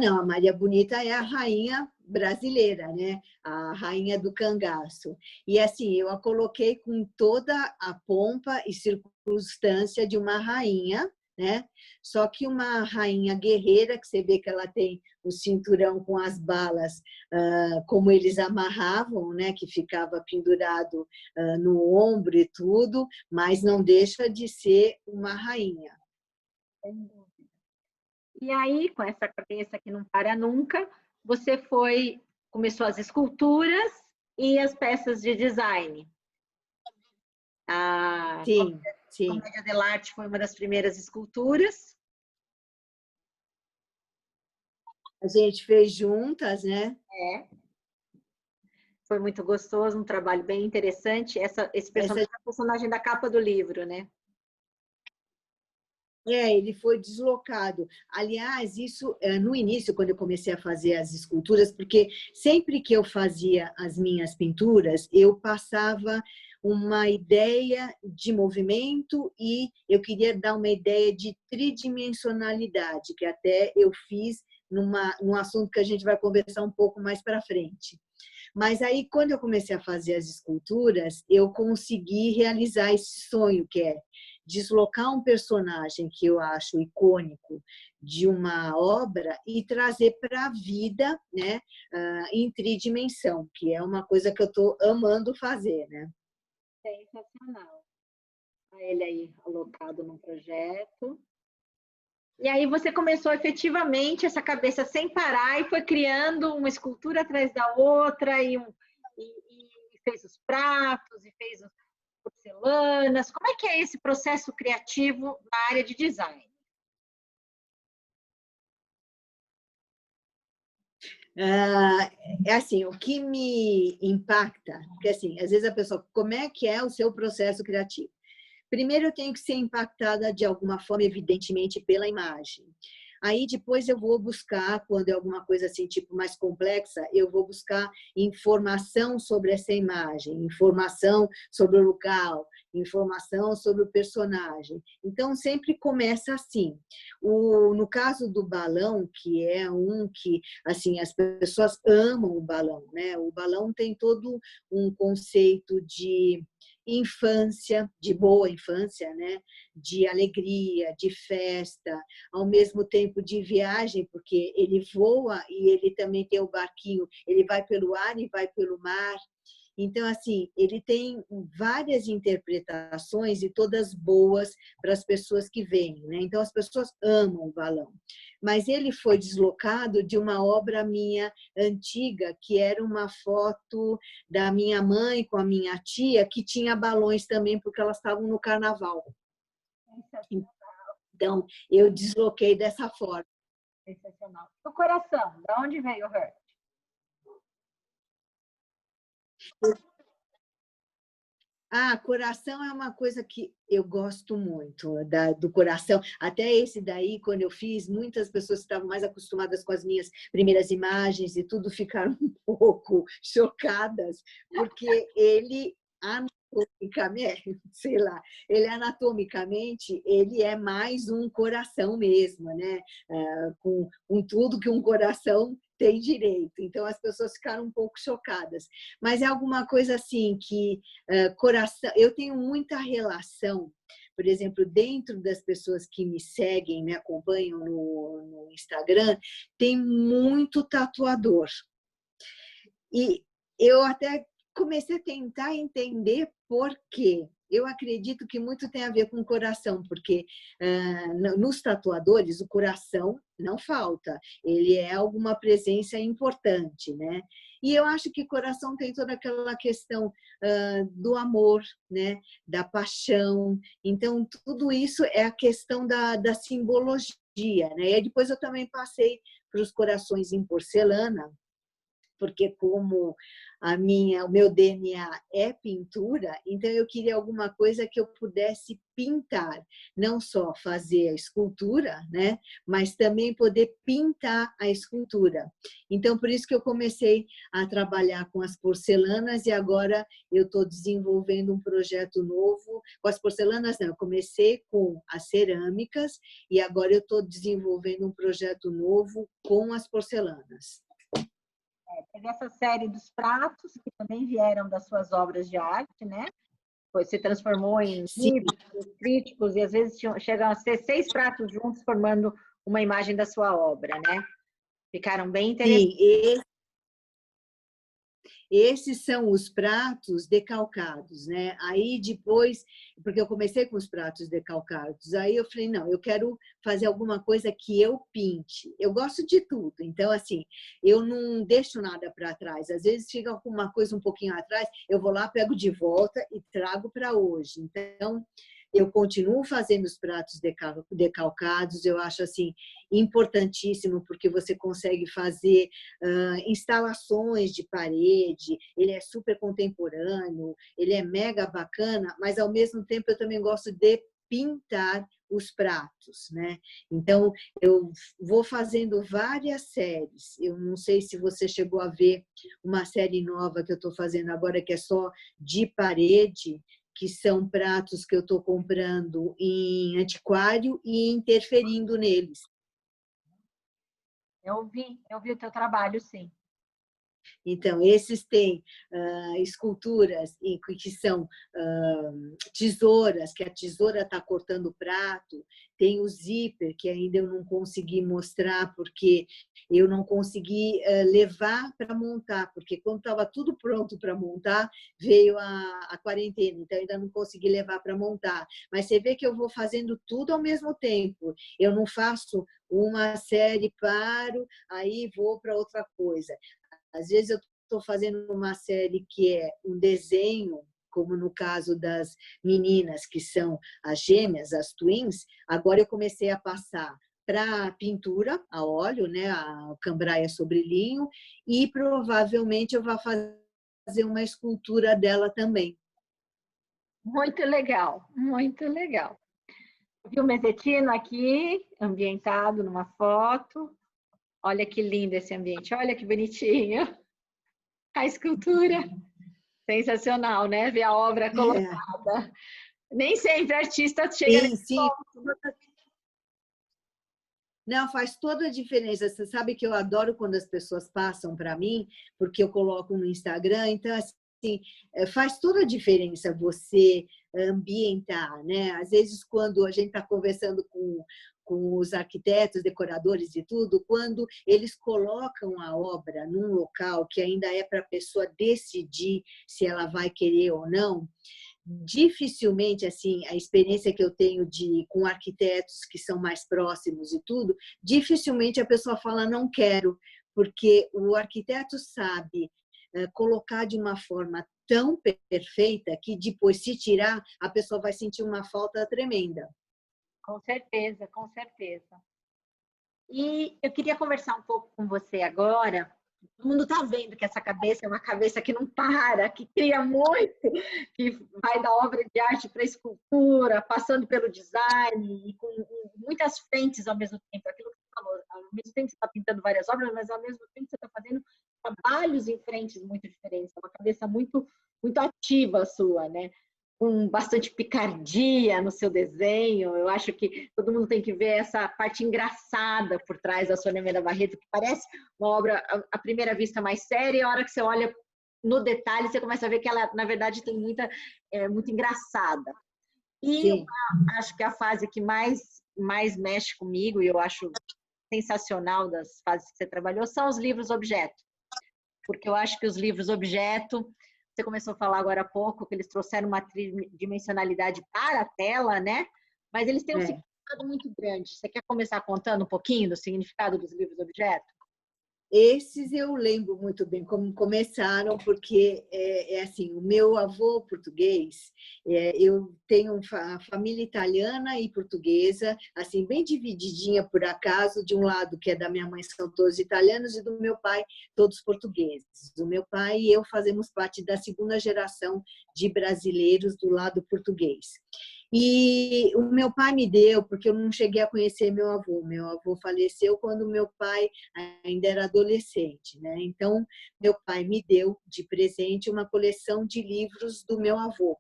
Não, a Maria Bonita é a rainha brasileira, né? A rainha do cangaço. E assim, eu a coloquei com toda a pompa e circunstância de uma rainha, né? Só que uma rainha guerreira, que você vê que ela tem o cinturão com as balas, como eles amarravam, né? Que ficava pendurado no ombro e tudo, mas não deixa de ser uma rainha. E aí, com essa cabeça que não para nunca, você começou as esculturas e as peças de design. Sim, sim. Comédia dell'arte foi uma das primeiras esculturas. A gente fez juntas, né? Foi muito gostoso, um trabalho bem interessante. Esse personagem é o personagem da capa do livro, né? Ele foi deslocado. Aliás, isso no início, quando eu comecei a fazer as esculturas, porque sempre que eu fazia as minhas pinturas, eu passava uma ideia de movimento e eu queria dar uma ideia de tridimensionalidade, que até eu fiz num assunto que a gente vai conversar um pouco mais para frente. Mas aí, quando eu comecei a fazer as esculturas, eu consegui realizar esse sonho, que é deslocar um personagem que eu acho icônico de uma obra e trazer para a vida, né, em tridimensão, que é uma coisa que eu estou amando fazer, né? Sensacional. Ele aí alocado no projeto. E aí você começou efetivamente essa cabeça sem parar e foi criando uma escultura atrás da outra e fez os pratos e fez as porcelanas. Como é que é esse processo criativo na área de design? É assim, o que me impacta, porque assim, às vezes a pessoa, como é que é o seu processo criativo? Primeiro, eu tenho que ser impactada de alguma forma, evidentemente, pela imagem. Aí, depois, eu vou buscar, quando é alguma coisa assim, tipo, mais complexa, eu vou buscar informação sobre essa imagem, informação sobre o local, informação sobre o personagem. Então, sempre começa assim. No caso do balão, que é um que, assim, as pessoas amam o balão, né? O balão tem todo um conceito de infância, de boa infância, né? De alegria, de festa, ao mesmo tempo de viagem, porque ele voa e ele também tem o barquinho, ele vai pelo ar e vai pelo mar. Então, assim, ele tem várias interpretações e todas boas para as pessoas que veem, né? Então, as pessoas amam o balão. Mas ele foi deslocado de uma obra minha antiga, que era uma foto da minha mãe com a minha tia, que tinha balões também, porque elas estavam no carnaval. Então, eu desloquei dessa forma. Sensacional. O coração, de onde veio o Her? Coração é uma coisa que eu gosto muito do coração. Até esse daí, quando eu fiz, muitas pessoas que estavam mais acostumadas com as minhas primeiras imagens e tudo ficaram um pouco chocadas, porque ele anatomicamente, sei lá, ele anatomicamente, ele é mais um coração mesmo, né? Com tudo que um coração tem direito. Então, as pessoas ficaram um pouco chocadas. Mas é alguma coisa assim que coração, eu tenho muita relação, por exemplo, dentro das pessoas que me seguem, me acompanham no Instagram, tem muito tatuador. E eu até comecei a tentar entender por quê. Eu acredito que muito tem a ver com o coração, porque nos tatuadores o coração não falta, ele é alguma presença importante, né? E eu acho que coração tem toda aquela questão do amor, né? Da paixão. Então, tudo isso é a questão da simbologia, né? E depois eu também passei para os corações em porcelana, porque como o meu DNA é pintura, então eu queria alguma coisa que eu pudesse pintar, não só fazer a escultura, né, mas também poder pintar a escultura. Então, por isso que eu comecei a trabalhar com as porcelanas e agora eu estou desenvolvendo um projeto novo. Com as porcelanas, não, eu comecei com as cerâmicas e agora eu estou desenvolvendo um projeto novo com as porcelanas. Teve essa série dos pratos, que também vieram das suas obras de arte, né? Se transformou em livros, críticos, e às vezes chegam a ser 6 pratos juntos, formando uma imagem da sua obra, né? Ficaram bem interessantes. Sim, esses são os pratos decalcados, né? Aí depois, porque eu comecei com os pratos decalcados, aí eu falei, não, eu quero fazer alguma coisa que eu pinte. Eu gosto de tudo, então assim, eu não deixo nada para trás. Às vezes fica alguma coisa um pouquinho atrás, eu vou lá, pego de volta e trago para hoje. Então, eu continuo fazendo os pratos decalcados, eu acho assim importantíssimo, porque você consegue fazer instalações de parede, ele é super contemporâneo, ele é mega bacana, mas ao mesmo tempo eu também gosto de pintar os pratos, né? Então, eu vou fazendo várias séries. Eu não sei se você chegou a ver uma série nova que eu estou fazendo agora, que é só de parede, que são pratos que eu estou comprando em antiquário e interferindo neles. Eu vi o teu trabalho, sim. Então, esses têm esculturas que são tesouras, que a tesoura está cortando o prato, tem o zíper, que ainda eu não consegui mostrar, porque eu não consegui levar para montar, porque quando estava tudo pronto para montar, veio a quarentena, então ainda não consegui levar para montar. Mas você vê que eu vou fazendo tudo ao mesmo tempo, eu não faço uma série, paro, aí vou para outra coisa. Às vezes eu estou fazendo uma série que é um desenho, como no caso das meninas que são as gêmeas, as twins, agora eu comecei a passar para pintura a óleo, né, a cambraia sobre linho, e provavelmente eu vou fazer uma escultura dela também. Muito legal, muito legal. Vi o mesetino aqui, ambientado numa foto. Olha que lindo esse ambiente, olha que bonitinho. A escultura, sensacional, né? Ver a obra colocada. Nem sempre artista chega Sim, nesse sim. ponto. Não, faz toda a diferença. Você sabe que eu adoro quando as pessoas passam para mim, porque eu coloco no Instagram. Então, faz toda a diferença você ambientar, né? Às vezes, quando a gente está conversando com os arquitetos, decoradores e tudo, quando eles colocam a obra num local que ainda é para a pessoa decidir se ela vai querer ou não, dificilmente, assim, a experiência que eu tenho com arquitetos que são mais próximos e tudo, dificilmente a pessoa fala não quero, porque o arquiteto sabe colocar de uma forma tão perfeita que depois, se tirar, a pessoa vai sentir uma falta tremenda. Com certeza, com certeza. E eu queria conversar um pouco com você agora. Todo mundo está vendo que essa cabeça é uma cabeça que não para, que cria muito, que vai da obra de arte para a escultura, passando pelo design, e com muitas frentes ao mesmo tempo. Aquilo que você falou, ao mesmo tempo que você está pintando várias obras, mas ao mesmo tempo você está fazendo trabalhos em frentes muito diferentes. É uma cabeça muito, muito ativa a sua, né? Com bastante picardia no seu desenho. Eu acho que todo mundo tem que ver essa parte engraçada por trás da Sônia Mêda Barreto, que parece uma obra, à primeira vista, mais séria, e a hora que você olha no detalhe, você começa a ver que ela, na verdade, tem muito engraçada. E eu acho que a fase que mais mexe comigo, e eu acho sensacional das fases que você trabalhou, são os livros objeto. Porque eu acho que os livros objeto, você começou a falar agora há pouco, que eles trouxeram uma tridimensionalidade para a tela, né? Mas eles têm um significado muito grande. Você quer começar contando um pouquinho do significado dos livros objeto? Esses eu lembro muito bem como começaram, porque assim, o meu avô português, eu tenho a família italiana e portuguesa, assim, bem divididinha por acaso, de um lado que é da minha mãe são todos italianos e do meu pai todos portugueses. O meu pai e eu fazemos parte da segunda geração de brasileiros do lado português. E o meu pai me deu, porque eu não cheguei a conhecer meu avô. Meu avô faleceu quando meu pai ainda era adolescente, né? Então, meu pai me deu de presente uma coleção de livros do meu avô,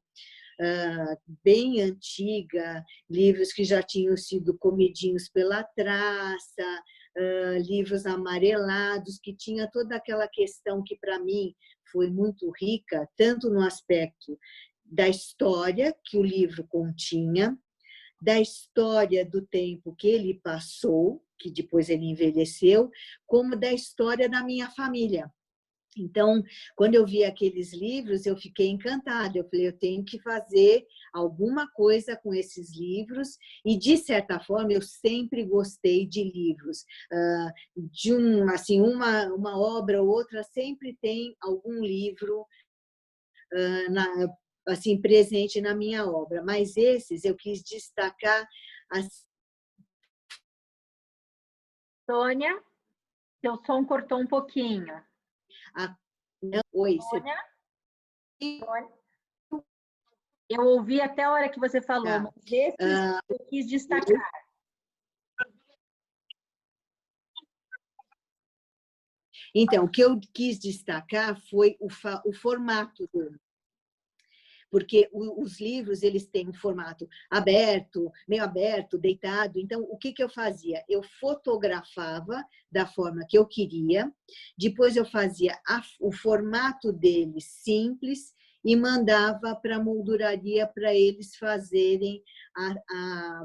bem antiga, livros que já tinham sido comidinhos pela traça, livros amarelados, que tinha toda aquela questão que, para mim, foi muito rica, tanto no aspecto da história que o livro continha, da história do tempo que ele passou, que depois ele envelheceu, como da história da minha família. Então, quando eu vi aqueles livros, eu fiquei encantada. Eu falei, eu tenho que fazer alguma coisa com esses livros. E, de certa forma, eu sempre gostei de livros. De assim, uma obra ou outra, sempre tem algum livro assim, presente na minha obra. Mas esses eu quis destacar as... Sônia, seu som cortou um pouquinho. Oi, Sônia? Eu ouvi até a hora que você falou, mas esses eu quis destacar. Então, o que eu quis destacar foi o formato dele. Porque os livros eles têm um formato aberto, meio aberto, deitado. Então, o que eu fazia? Eu fotografava da forma que eu queria, depois eu fazia o formato dele simples e mandava para a molduraria para eles fazerem,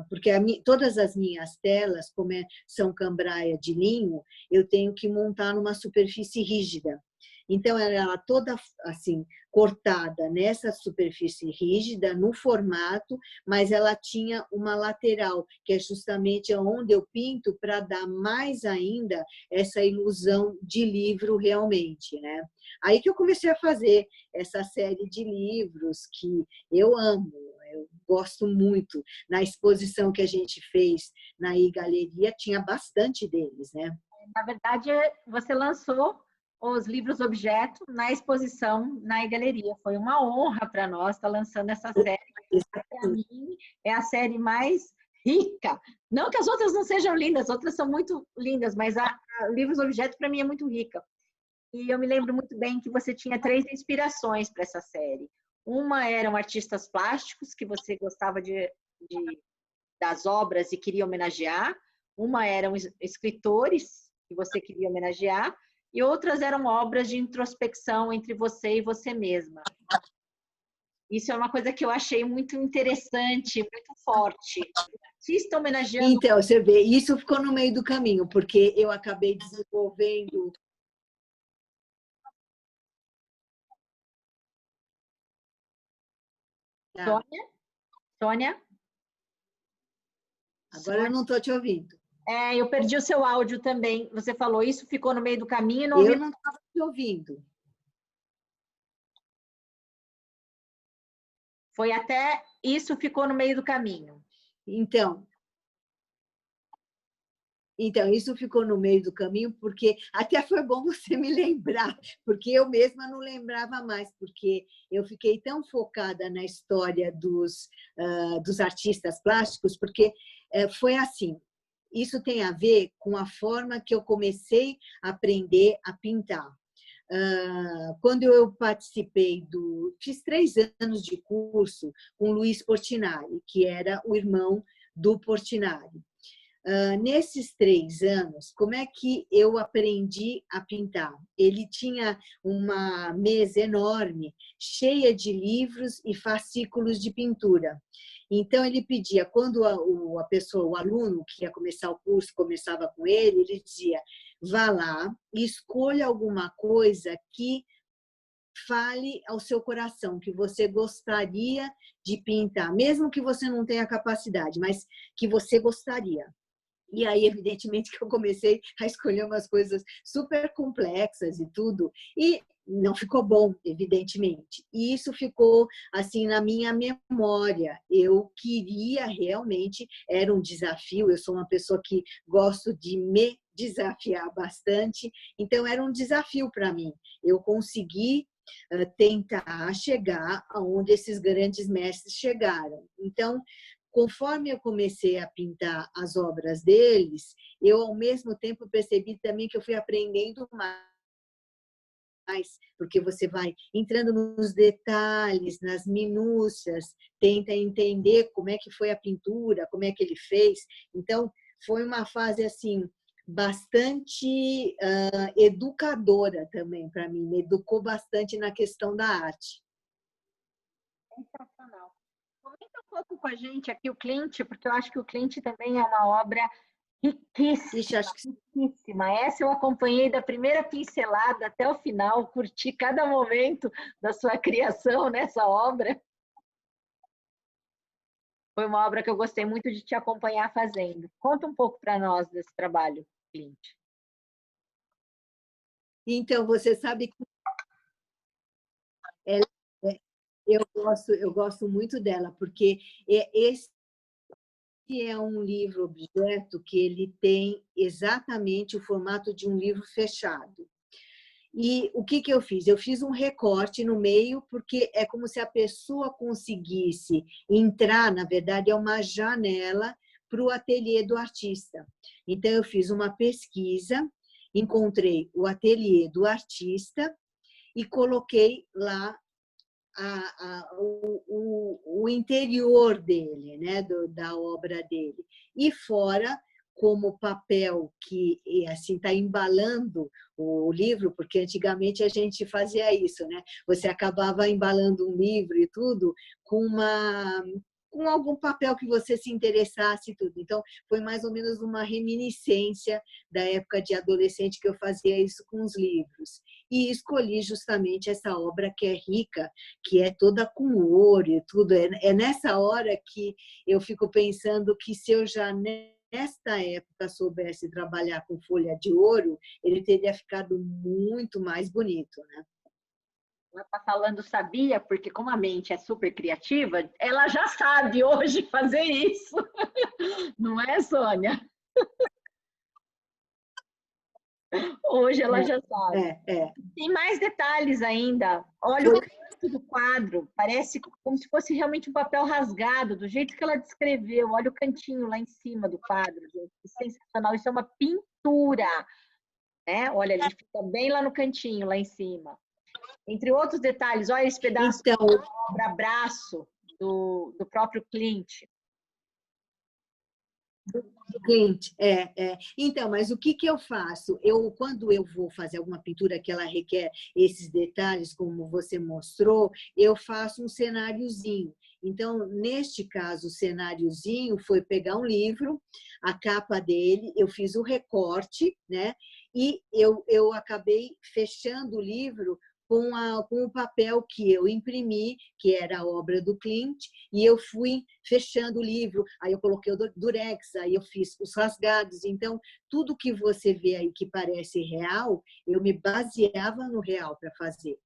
porque todas as minhas telas, como são cambraia de linho, eu tenho que montar numa superfície rígida. Então, ela toda assim, cortada nessa superfície rígida, no formato, mas ela tinha uma lateral, que é justamente onde eu pinto para dar mais ainda essa ilusão de livro realmente, né? Aí que eu comecei a fazer essa série de livros que eu amo, eu gosto muito. Na exposição que a gente fez na iGaleria, tinha bastante deles, né? Na verdade, você lançou os livros objeto na exposição na galeria. Foi uma honra para nós estar lançando essa série. Para mim, é a série mais rica. Não que as outras não sejam lindas, as outras são muito lindas, mas a livros objeto para mim é muito rica. E eu me lembro muito bem que você tinha 3 inspirações para essa série. Uma eram artistas plásticos que você gostava das obras e queria homenagear. Uma eram escritores que você queria homenagear. e outras eram obras de introspecção entre você e você mesma. Isso é uma coisa que eu achei muito interessante, muito forte. Artista homenageando... Então, você vê, isso ficou no meio do caminho, porque eu acabei desenvolvendo... Sônia? Sônia? Agora eu não estou te ouvindo. Eu perdi o seu áudio também. Você falou isso, ficou no meio do caminho e não ouvi. Eu não estava te ouvindo. Foi até isso, ficou no meio do caminho. Então, isso ficou no meio do caminho, porque até foi bom você me lembrar, porque eu mesma não lembrava mais, porque eu fiquei tão focada na história dos artistas plásticos, porque foi assim, isso tem a ver com a forma que eu comecei a aprender a pintar. Quando eu participei fiz 3 anos de curso com o Luiz Portinari, que era o irmão do Portinari. Nesses 3 anos, como é que eu aprendi a pintar? Ele tinha uma mesa enorme, cheia de livros e fascículos de pintura. Então, ele pedia, quando a pessoa, o aluno que ia começar o curso, começava com ele dizia, vá lá e escolha alguma coisa que fale ao seu coração, que você gostaria de pintar, mesmo que você não tenha capacidade, mas que você gostaria. E aí, evidentemente, que eu comecei a escolher umas coisas super complexas e tudo, e não ficou bom, evidentemente. E isso ficou, assim, na minha memória. Eu queria realmente, era um desafio, eu sou uma pessoa que gosto de me desafiar bastante, então era um desafio para mim. Eu consegui tentar chegar aonde esses grandes mestres chegaram. Então, conforme eu comecei a pintar as obras deles, eu, ao mesmo tempo, percebi também que eu fui aprendendo mais, porque você vai entrando nos detalhes, nas minúcias, tenta entender como é que foi a pintura, como é que ele fez. Então, foi uma fase, assim, bastante educadora também para mim, me educou bastante na questão da arte. Sensacional. Comenta um pouco com a gente aqui o Clint, porque eu acho que o Clint também é uma obra riquíssima, Ixi, acho que... riquíssima. Essa eu acompanhei da primeira pincelada até o final, curti cada momento da sua criação nessa obra. Foi uma obra que eu gostei muito de te acompanhar fazendo. Conta um pouco para nós desse trabalho, Clint. Então, você sabe que eu gosto muito dela, porque esse é um livro-objeto que ele tem exatamente o formato de um livro fechado. E o que eu fiz? Eu fiz um recorte no meio, porque é como se a pessoa conseguisse entrar, na verdade, é uma janela para o ateliê do artista. Então, eu fiz uma pesquisa, encontrei o ateliê do artista e coloquei lá o interior dele, né, da obra dele. E fora, como papel que assim está embalando o livro, porque antigamente a gente fazia isso, né? Você acabava embalando um livro e tudo com algum papel que você se interessasse e tudo. Então, foi mais ou menos uma reminiscência da época de adolescente que eu fazia isso com os livros. E escolhi justamente essa obra que é rica, que é toda com ouro e tudo. É nessa hora que eu fico pensando que se eu já nesta época soubesse trabalhar com folha de ouro, ele teria ficado muito mais bonito, né? Ela está falando sabia, porque como a mente é super criativa, ela já sabe hoje fazer isso. Não é, Sônia? Hoje ela já sabe. Tem mais detalhes ainda. Olha o canto do quadro, parece como se fosse realmente um papel rasgado, do jeito que ela descreveu. Olha o cantinho lá em cima do quadro, gente. Sensacional. Isso é uma pintura, né? Olha, ele fica bem lá no cantinho, lá em cima. Entre outros detalhes, olha esse pedaço então, da obra braço do próprio Clint. Do cliente, Então, mas o que eu faço? Quando eu vou fazer alguma pintura que ela requer esses detalhes, como você mostrou, eu faço um cenáriozinho. Então, neste caso, o cenáriozinho foi pegar um livro, a capa dele, eu fiz o recorte, né? E eu acabei fechando o livro com o papel que eu imprimi, que era a obra do Klimt, e eu fui fechando o livro, aí eu coloquei o durex, aí eu fiz os rasgados. Então, tudo que você vê aí que parece real, eu me baseava no real para fazer.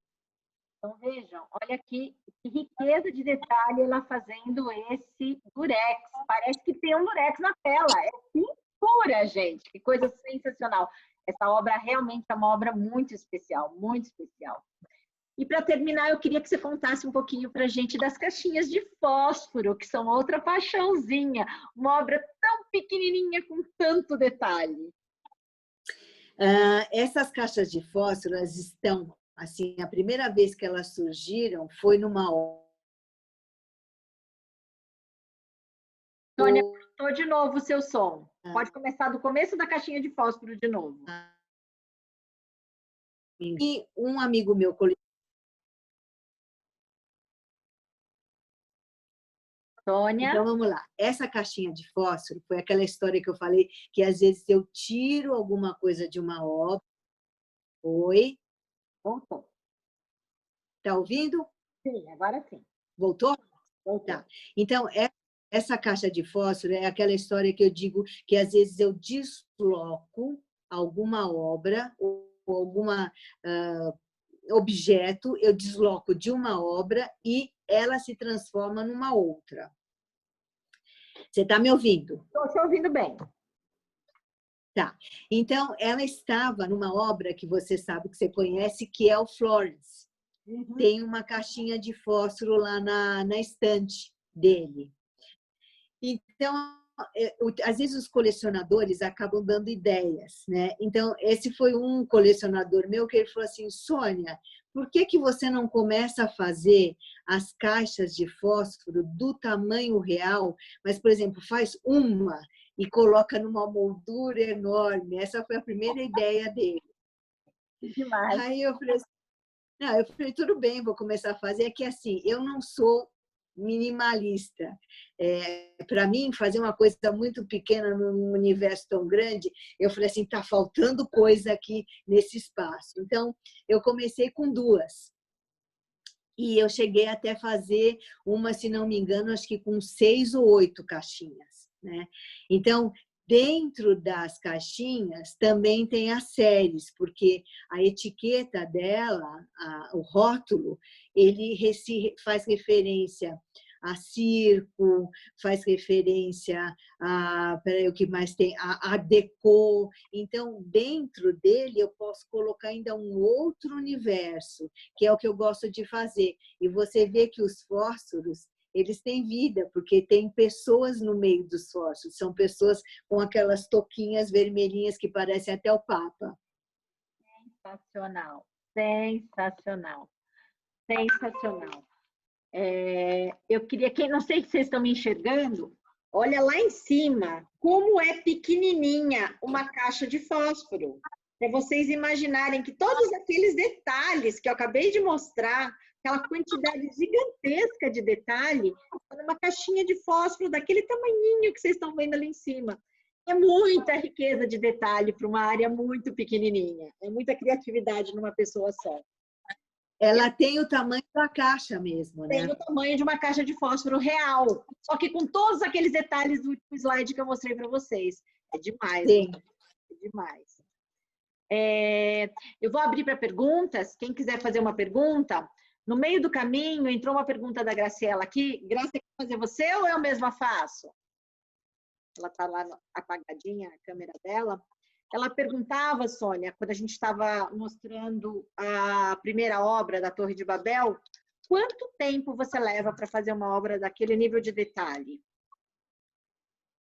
Então, vejam, olha aqui que riqueza de detalhe ela fazendo esse durex. Parece que tem um durex na tela. É pintura, gente. Que coisa sensacional. Essa obra realmente é uma obra muito especial, muito especial. E para terminar, eu queria que você contasse um pouquinho para a gente das caixinhas de fósforo, que são outra paixãozinha. Uma obra tão pequenininha com tanto detalhe. Essas caixas de fósforo, elas estão, assim, a primeira vez que elas surgiram foi numa obra. Sônia, cortou de novo o seu som. Pode começar do começo da caixinha de fósforo de novo. E um amigo meu, Sônia. Então, vamos lá. Essa caixinha de fósforo foi aquela história que eu falei, que às vezes eu tiro alguma coisa de uma obra. Oi? Voltou. Tá ouvindo? Sim, agora sim. Voltou? Voltou. Tá. Então, essa caixa de fósforo é aquela história que eu digo que às vezes eu desloco alguma obra ou alguma objeto, eu desloco de uma obra e ela se transforma numa outra. Você está me ouvindo? Estou te ouvindo bem. Tá. Então, ela estava numa obra que você sabe, que você conhece, que é o Florence. Uhum. Tem uma caixinha de fósforo lá na estante dele. Então, às vezes os colecionadores acabam dando ideias, né? Então, esse foi um colecionador meu que ele falou assim: Sônia, por que você não começa a fazer as caixas de fósforo do tamanho real, mas, por exemplo, faz uma e coloca numa moldura enorme? Essa foi a primeira ideia dele. Demais. Aí eu falei assim, não, eu falei, tudo bem, vou começar a fazer. É que assim, eu não sou minimalista. Para mim, fazer uma coisa muito pequena num universo tão grande, eu falei assim, está faltando coisa aqui nesse espaço. Então, eu comecei com 2. E eu cheguei até fazer uma, se não me engano, acho que com 6 ou 8 caixinhas, né? Então, dentro das caixinhas também tem as séries, porque a etiqueta dela, o rótulo, ele faz referência a circo, faz referência a, peraí, o que mais tem? A Deco. Então, dentro dele, eu posso colocar ainda um outro universo, que é o que eu gosto de fazer. E você vê que os fósforos, eles têm vida, porque tem pessoas no meio dos fósforos. São pessoas com aquelas touquinhas vermelhinhas que parecem até o Papa. Sensacional, sensacional, sensacional. Eu queria, não sei se vocês estão me enxergando, olha lá em cima, como é pequenininha uma caixa de fósforo. Para vocês imaginarem que todos aqueles detalhes que eu acabei de mostrar, aquela quantidade gigantesca de detalhe, está numa caixinha de fósforo daquele tamanhinho que vocês estão vendo ali em cima. É muita riqueza de detalhe para uma área muito pequenininha. É muita criatividade numa pessoa só. Ela tem o tamanho da caixa mesmo, né? Tem o tamanho de uma caixa de fósforo real, só que com todos aqueles detalhes do último slide que eu mostrei para vocês. É demais. Sim. É demais. Eu vou abrir para perguntas. Quem quiser fazer uma pergunta, no meio do caminho entrou uma pergunta da Graciela aqui. Graça, quer fazer você ou eu mesma faço? Ela está lá apagadinha, a câmera dela. Ela perguntava, Sônia, quando a gente estava mostrando a primeira obra da Torre de Babel, quanto tempo você leva para fazer uma obra daquele nível de detalhe?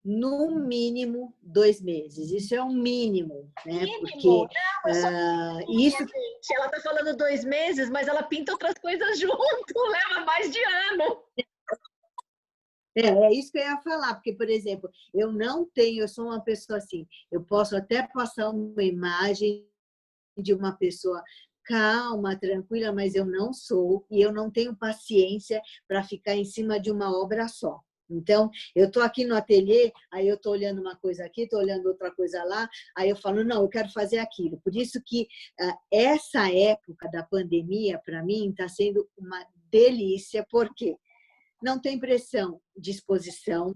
No mínimo 2 meses. Isso é um mínimo, né? Mínimo? Porque não, isso. Gente, ela está falando 2 meses, mas ela pinta outras coisas junto, leva mais de ano. É isso que eu ia falar, porque, por exemplo, eu sou uma pessoa assim, eu posso até passar uma imagem de uma pessoa calma, tranquila, mas eu não sou e eu não tenho paciência para ficar em cima de uma obra só. Então, eu estou aqui no ateliê, aí eu estou olhando uma coisa aqui, estou olhando outra coisa lá, aí eu falo, não, eu quero fazer aquilo. Por isso que essa época da pandemia, para mim, está sendo uma delícia, porque não tem pressão de exposição,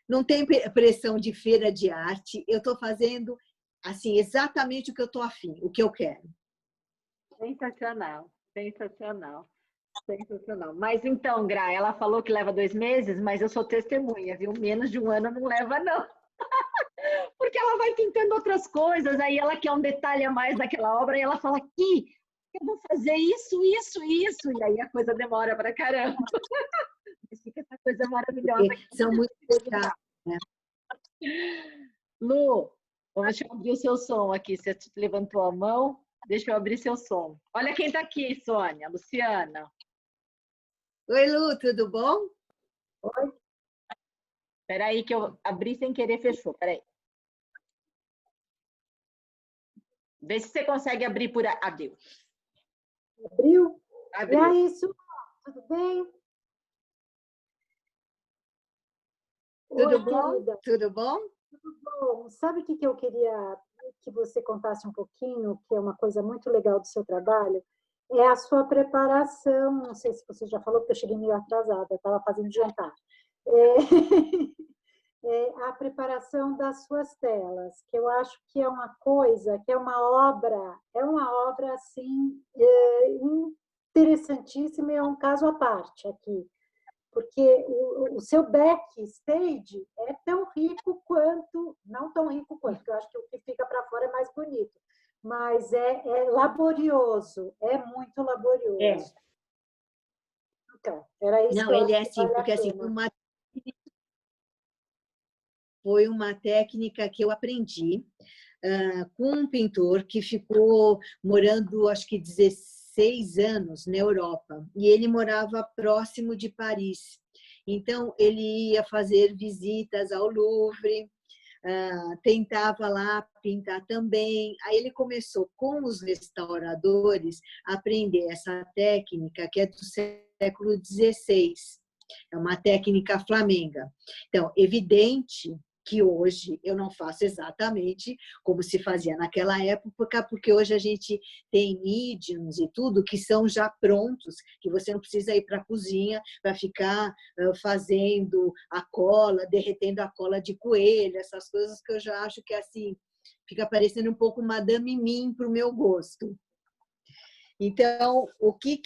não tem pressão de feira de arte, eu estou fazendo assim exatamente o que eu estou afim, o que eu quero. Sensacional, sensacional, sensacional. Mas então, Gra, ela falou que leva 2 meses, mas eu sou testemunha, viu? Menos de um ano não leva, não. Porque ela vai pintando outras coisas, aí ela quer um detalhe a mais daquela obra, e ela fala aqui, eu vou fazer isso, isso, isso, e aí a coisa demora pra caramba. Mas fica essa coisa maravilhosa. Porque são muito detalhes, né? Lu, vamos abrir o seu som aqui. Você levantou a mão, deixa eu abrir seu som. Olha quem está aqui, Sônia, Luciana. Oi, Lu, tudo bom? Oi. Espera aí que eu abri sem querer, fechou. Espera aí. Vê se você consegue abrir por... Abriu. Abriu? Abriu. E aí, Su, tudo bem? Tudo Oi, bom? querida. Tudo bom? Tudo bom. Sabe o que eu queria que você contasse um pouquinho, que é uma coisa muito legal do seu trabalho? É a sua preparação. Não sei se você já falou, porque eu cheguei meio atrasada, estava fazendo jantar. A preparação das suas telas, que eu acho que é uma coisa, que é uma obra assim, interessantíssima e é um caso à parte aqui, porque o seu backstage é tão rico quanto, não tão rico quanto, porque eu acho que o que fica para fora é mais bonito, mas é laborioso, é muito laborioso. Então, era isso Não, que eu ele acho é que assim, vale a porque assim, pena. foi uma técnica que eu aprendi com um pintor que ficou morando, acho que 16 anos na Europa, e ele morava próximo de Paris. Então, ele ia fazer visitas ao Louvre, tentava lá pintar também. Aí ele começou com os restauradores a aprender essa técnica que é do século XVI. É uma técnica flamenga. Então, evidente que hoje eu não faço exatamente como se fazia naquela época, porque hoje a gente tem mediums e tudo que são já prontos, que você não precisa ir para a cozinha para ficar fazendo a cola, derretendo a cola de coelho, essas coisas que eu já acho que assim fica parecendo um pouco Madame Mim para o meu gosto. Então, o que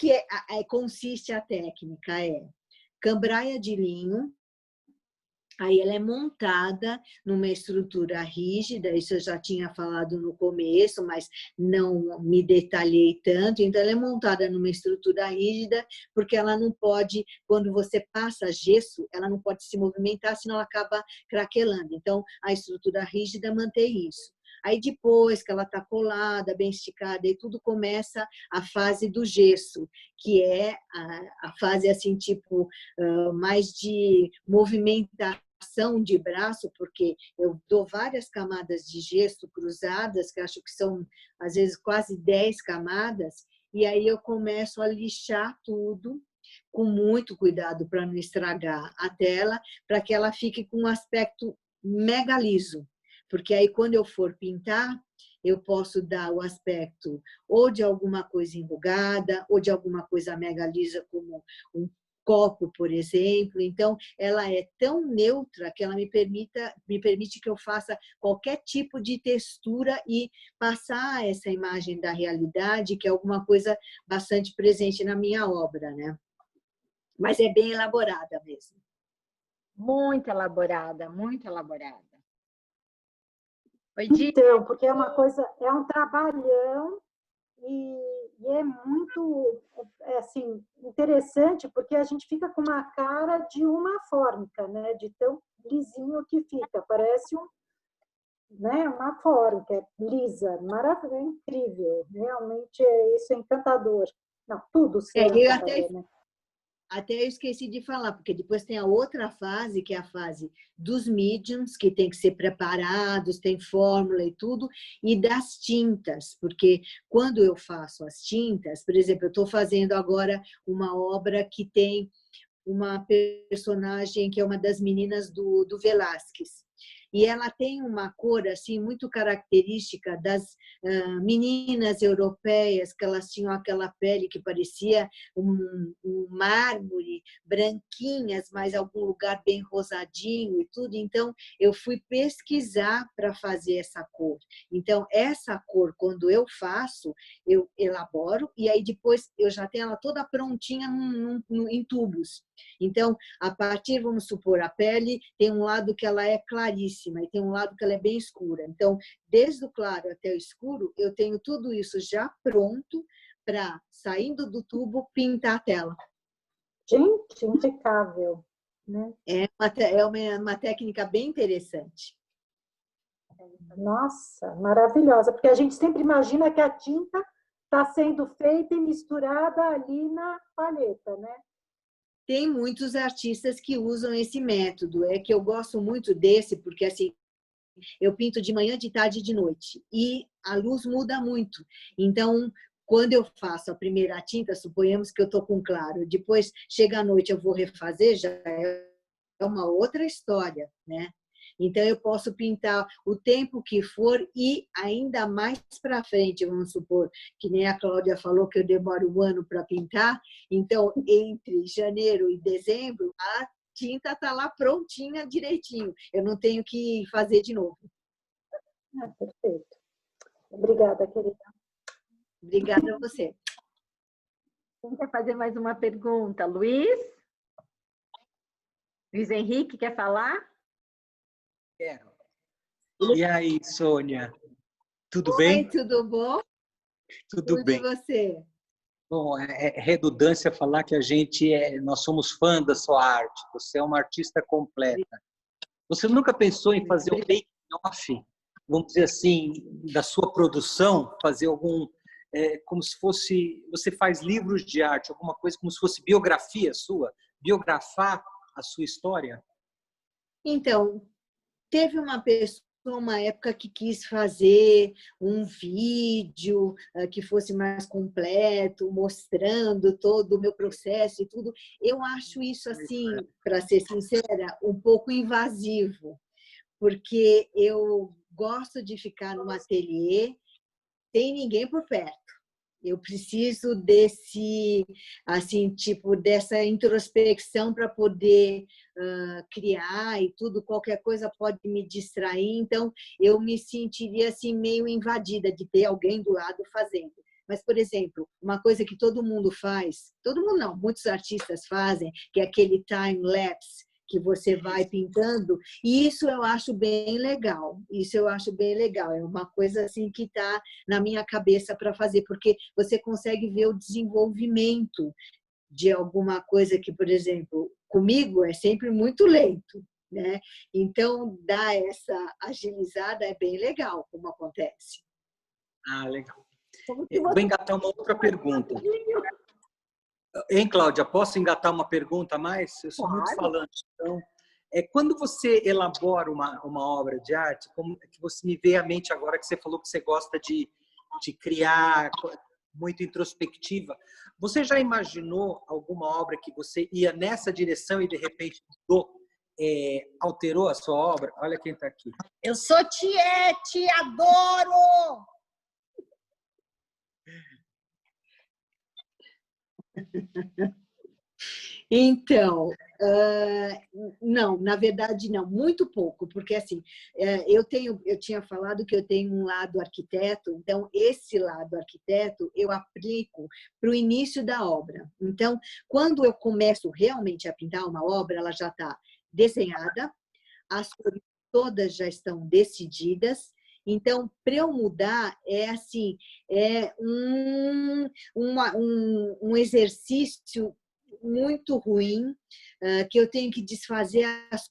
consiste a técnica? É cambraia de linho. Aí ela é montada numa estrutura rígida, isso eu já tinha falado no começo, mas não me detalhei tanto. Então, ela é montada numa estrutura rígida, porque ela não pode, quando você passa gesso, ela não pode se movimentar, senão ela acaba craquelando. Então, a estrutura rígida mantém isso. Aí, depois que ela está colada, bem esticada, e tudo começa a fase do gesso, que é a fase, assim, tipo, mais de movimentação de braço, porque eu dou várias camadas de gesso cruzadas, que acho que são, às vezes, quase 10 camadas, e aí eu começo a lixar tudo, com muito cuidado para não estragar a tela, para que ela fique com um aspecto mega liso. Porque aí, quando eu for pintar, eu posso dar o aspecto ou de alguma coisa enrugada, ou de alguma coisa mega lisa, como um copo, por exemplo. Então, ela é tão neutra que ela me permite que eu faça qualquer tipo de textura e passar essa imagem da realidade, que é alguma coisa bastante presente na minha obra, né? Mas é bem elaborada mesmo. Muito elaborada, muito elaborada. Oi, Então, porque é uma coisa, é um trabalhão e é muito assim, interessante, porque a gente fica com uma cara de uma fórmica, né? De tão lisinho que fica, parece né? Uma fórmica lisa, maravilhosa, incrível, realmente isso é encantador. Não, tudo seu é Eu até encantador, né? Até eu esqueci de falar, porque depois tem a outra fase, que é a fase dos mediums, que tem que ser preparados, tem fórmula e tudo, e das tintas, porque quando eu faço as tintas, por exemplo, eu estou fazendo agora uma obra que tem uma personagem que é uma das meninas do Velázquez. E ela tem uma cor assim muito característica das meninas europeias, que elas tinham aquela pele que parecia um mármore, branquinhas, mas algum lugar bem rosadinho e tudo. Então, eu fui pesquisar para fazer essa cor. Então, essa cor, quando eu faço, eu elaboro e aí depois eu já tenho ela toda prontinha em tubos. Então, a partir, vamos supor, a pele tem um lado que ela é claríssima e tem um lado que ela é bem escura. Então, desde o claro até o escuro, eu tenho tudo isso já pronto para, saindo do tubo, pintar a tela. Gente, impecável, né? É uma técnica bem interessante. Nossa, maravilhosa, porque a gente sempre imagina que a tinta está sendo feita e misturada ali na palheta, né? Tem muitos artistas que usam esse método, é que eu gosto muito desse, porque assim, eu pinto de manhã, de tarde e de noite, e a luz muda muito. Então, quando eu faço a primeira tinta, suponhamos que eu estou com claro, depois chega à noite eu vou refazer, já é uma outra história, né? Então, eu posso pintar o tempo que for e ainda mais para frente, vamos supor, que nem a Cláudia falou que eu demoro um ano para pintar. Então, entre janeiro e dezembro, a tinta está lá prontinha, direitinho. Eu não tenho que fazer de novo. Perfeito. Obrigada, querida. Obrigada a você. Quem quer fazer mais uma pergunta? Luiz? Luiz Henrique, quer falar? Quero. E aí, Sônia? Tudo Oi, bem? tudo bom? Tudo bem. E você? Bom, é redundância falar que nós somos fã da sua arte. Você é uma artista completa. Você nunca pensou em fazer um make-off, vamos dizer assim, da sua produção, fazer como se fosse, você faz livros de arte, alguma coisa como se fosse biografia sua, biografar a sua história? Então, teve uma época que quis fazer um vídeo que fosse mais completo, mostrando todo o meu processo e tudo. Eu acho isso, assim, para ser sincera, um pouco invasivo, porque eu gosto de ficar no ateliê sem ninguém por perto. Eu preciso dessa introspecção para poder criar e tudo, qualquer coisa pode me distrair, então eu me sentiria assim meio invadida de ter alguém do lado fazendo. Mas, por exemplo, uma coisa que todo mundo faz, todo mundo não, muitos artistas fazem, que é aquele time-lapse, que você vai pintando, e isso eu acho bem legal. Isso eu acho bem legal. É uma coisa assim que está na minha cabeça para fazer, porque você consegue ver o desenvolvimento de alguma coisa que, por exemplo, comigo é sempre muito lento, né? Então, dar essa agilizada é bem legal, como acontece. Ah, legal. Vou engatar uma outra pergunta. Hein, Cláudia, posso engatar uma pergunta a mais? Eu sou muito falante. Então, quando você elabora uma obra de arte, como é que você me veio à mente agora que você falou que você gosta de criar, muito introspectiva, você já imaginou alguma obra que você ia nessa direção e de repente mudou, alterou a sua obra? Olha quem está aqui. Eu sou Tiete, adoro! Então, não, na verdade não, muito pouco, porque assim, eu tinha falado que eu tenho um lado arquiteto, então esse lado arquiteto eu aplico para o início da obra. Então, quando eu começo realmente a pintar uma obra, ela já está desenhada, as cores todas já estão decididas. Então, para eu mudar, é assim, é um exercício muito ruim, que eu tenho que desfazer as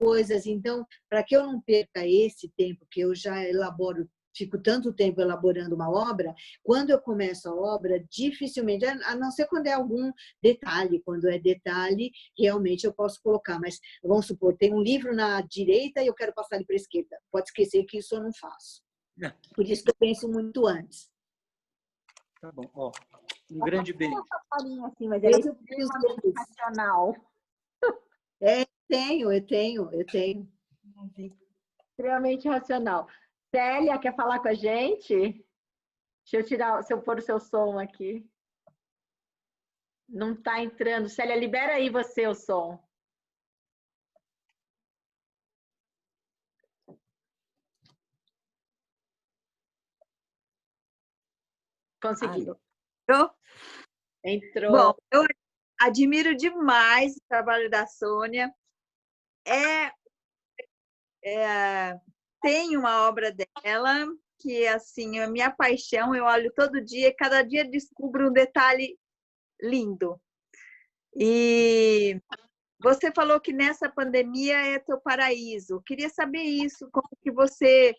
coisas. Então, para que eu não perca esse tempo que eu já elaboro fico tanto tempo elaborando uma obra, quando eu começo a obra, dificilmente, a não ser quando é algum detalhe, quando é detalhe, realmente eu posso colocar, mas vamos supor, tem um livro na direita e eu quero passar ele para a esquerda. Pode esquecer que isso eu não faço. Por isso que eu penso muito antes. Tá bom. Ó, um grande beijo. Assim, mas ele é Eu extremamente racional. Eu tenho. Extremamente racional. Célia, quer falar com a gente? Deixa eu pôr o seu som aqui. Não está entrando. Célia, libera aí você o som. Conseguiu. Entrou. Bom, eu admiro demais o trabalho da Sônia. Tem uma obra dela que, assim, é a minha paixão. Eu olho todo dia, cada dia descubro um detalhe lindo. E você falou que nessa pandemia é teu paraíso. Queria saber isso, como que você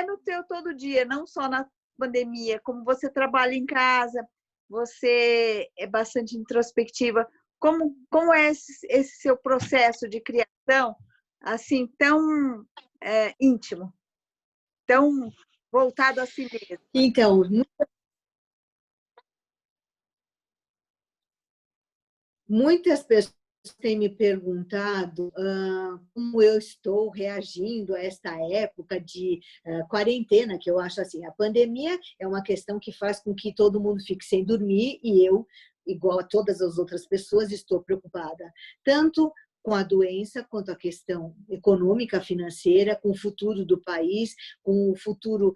no teu todo dia, não só na pandemia, como você trabalha em casa, você é bastante introspectiva. Como é esse seu processo de criação, assim, tão íntimo, tão voltado a si mesmo? Então, muitas pessoas têm me perguntado como eu estou reagindo a esta época de quarentena, que eu acho assim, a pandemia é uma questão que faz com que todo mundo fique sem dormir e eu, igual a todas as outras pessoas, estou preocupada, tanto com a doença, quanto a questão econômica, financeira, com o futuro do país, com o futuro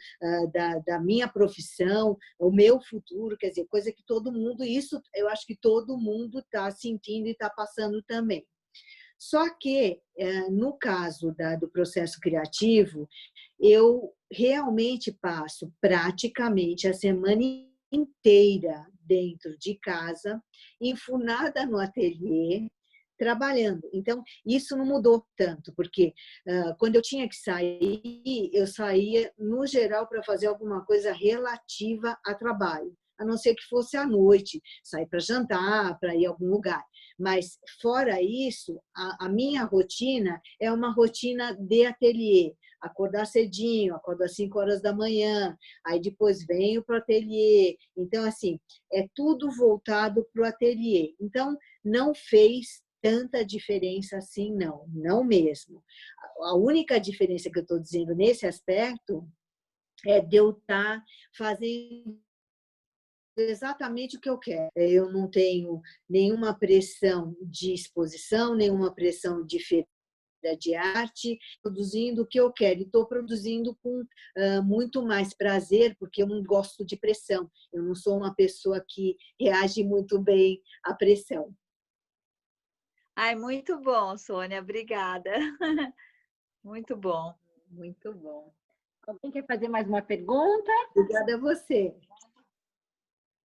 da minha profissão, o meu futuro, quer dizer, coisa que todo mundo, isso eu acho que todo mundo está sentindo e está passando também. Só que, no caso do processo criativo, eu realmente passo praticamente a semana inteira dentro de casa, enfurnada no ateliê, trabalhando. Então, isso não mudou tanto, porque quando eu tinha que sair, eu saía, no geral, para fazer alguma coisa relativa a trabalho, a não ser que fosse à noite, sair para jantar, para ir a algum lugar. Mas, fora isso, a minha rotina é uma rotina de ateliê. Acordar cedinho, acordo às 5 horas da manhã, aí depois venho para o ateliê. Então, assim, é tudo voltado para o ateliê. Então, não fez tanta diferença assim, não mesmo. A única diferença que eu estou dizendo nesse aspecto é de eu estar fazendo exatamente o que eu quero. Eu não tenho nenhuma pressão de exposição, nenhuma pressão de feira de arte, produzindo o que eu quero. E estou produzindo com muito mais prazer, porque eu não gosto de pressão. Eu não sou uma pessoa que reage muito bem à pressão. Ai, muito bom, Sônia, obrigada. Muito bom. Muito bom. Alguém quer fazer mais uma pergunta? Obrigada a você.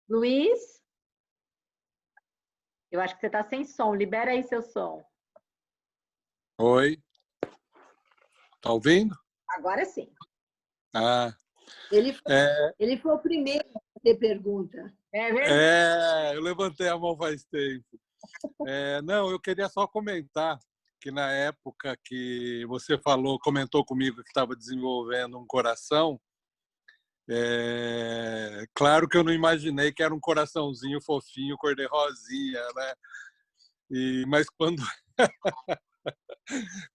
Luiz? Eu acho que você está sem som. Libera aí seu som. Oi. Tá ouvindo? Agora sim. Ele foi o primeiro a ter pergunta. É verdade? Eu levantei a mão faz tempo. Não, eu queria só comentar que na época que você comentou comigo que estava desenvolvendo um coração, claro que eu não imaginei que era um coraçãozinho fofinho, cor-de-rosinha, né? Mas quando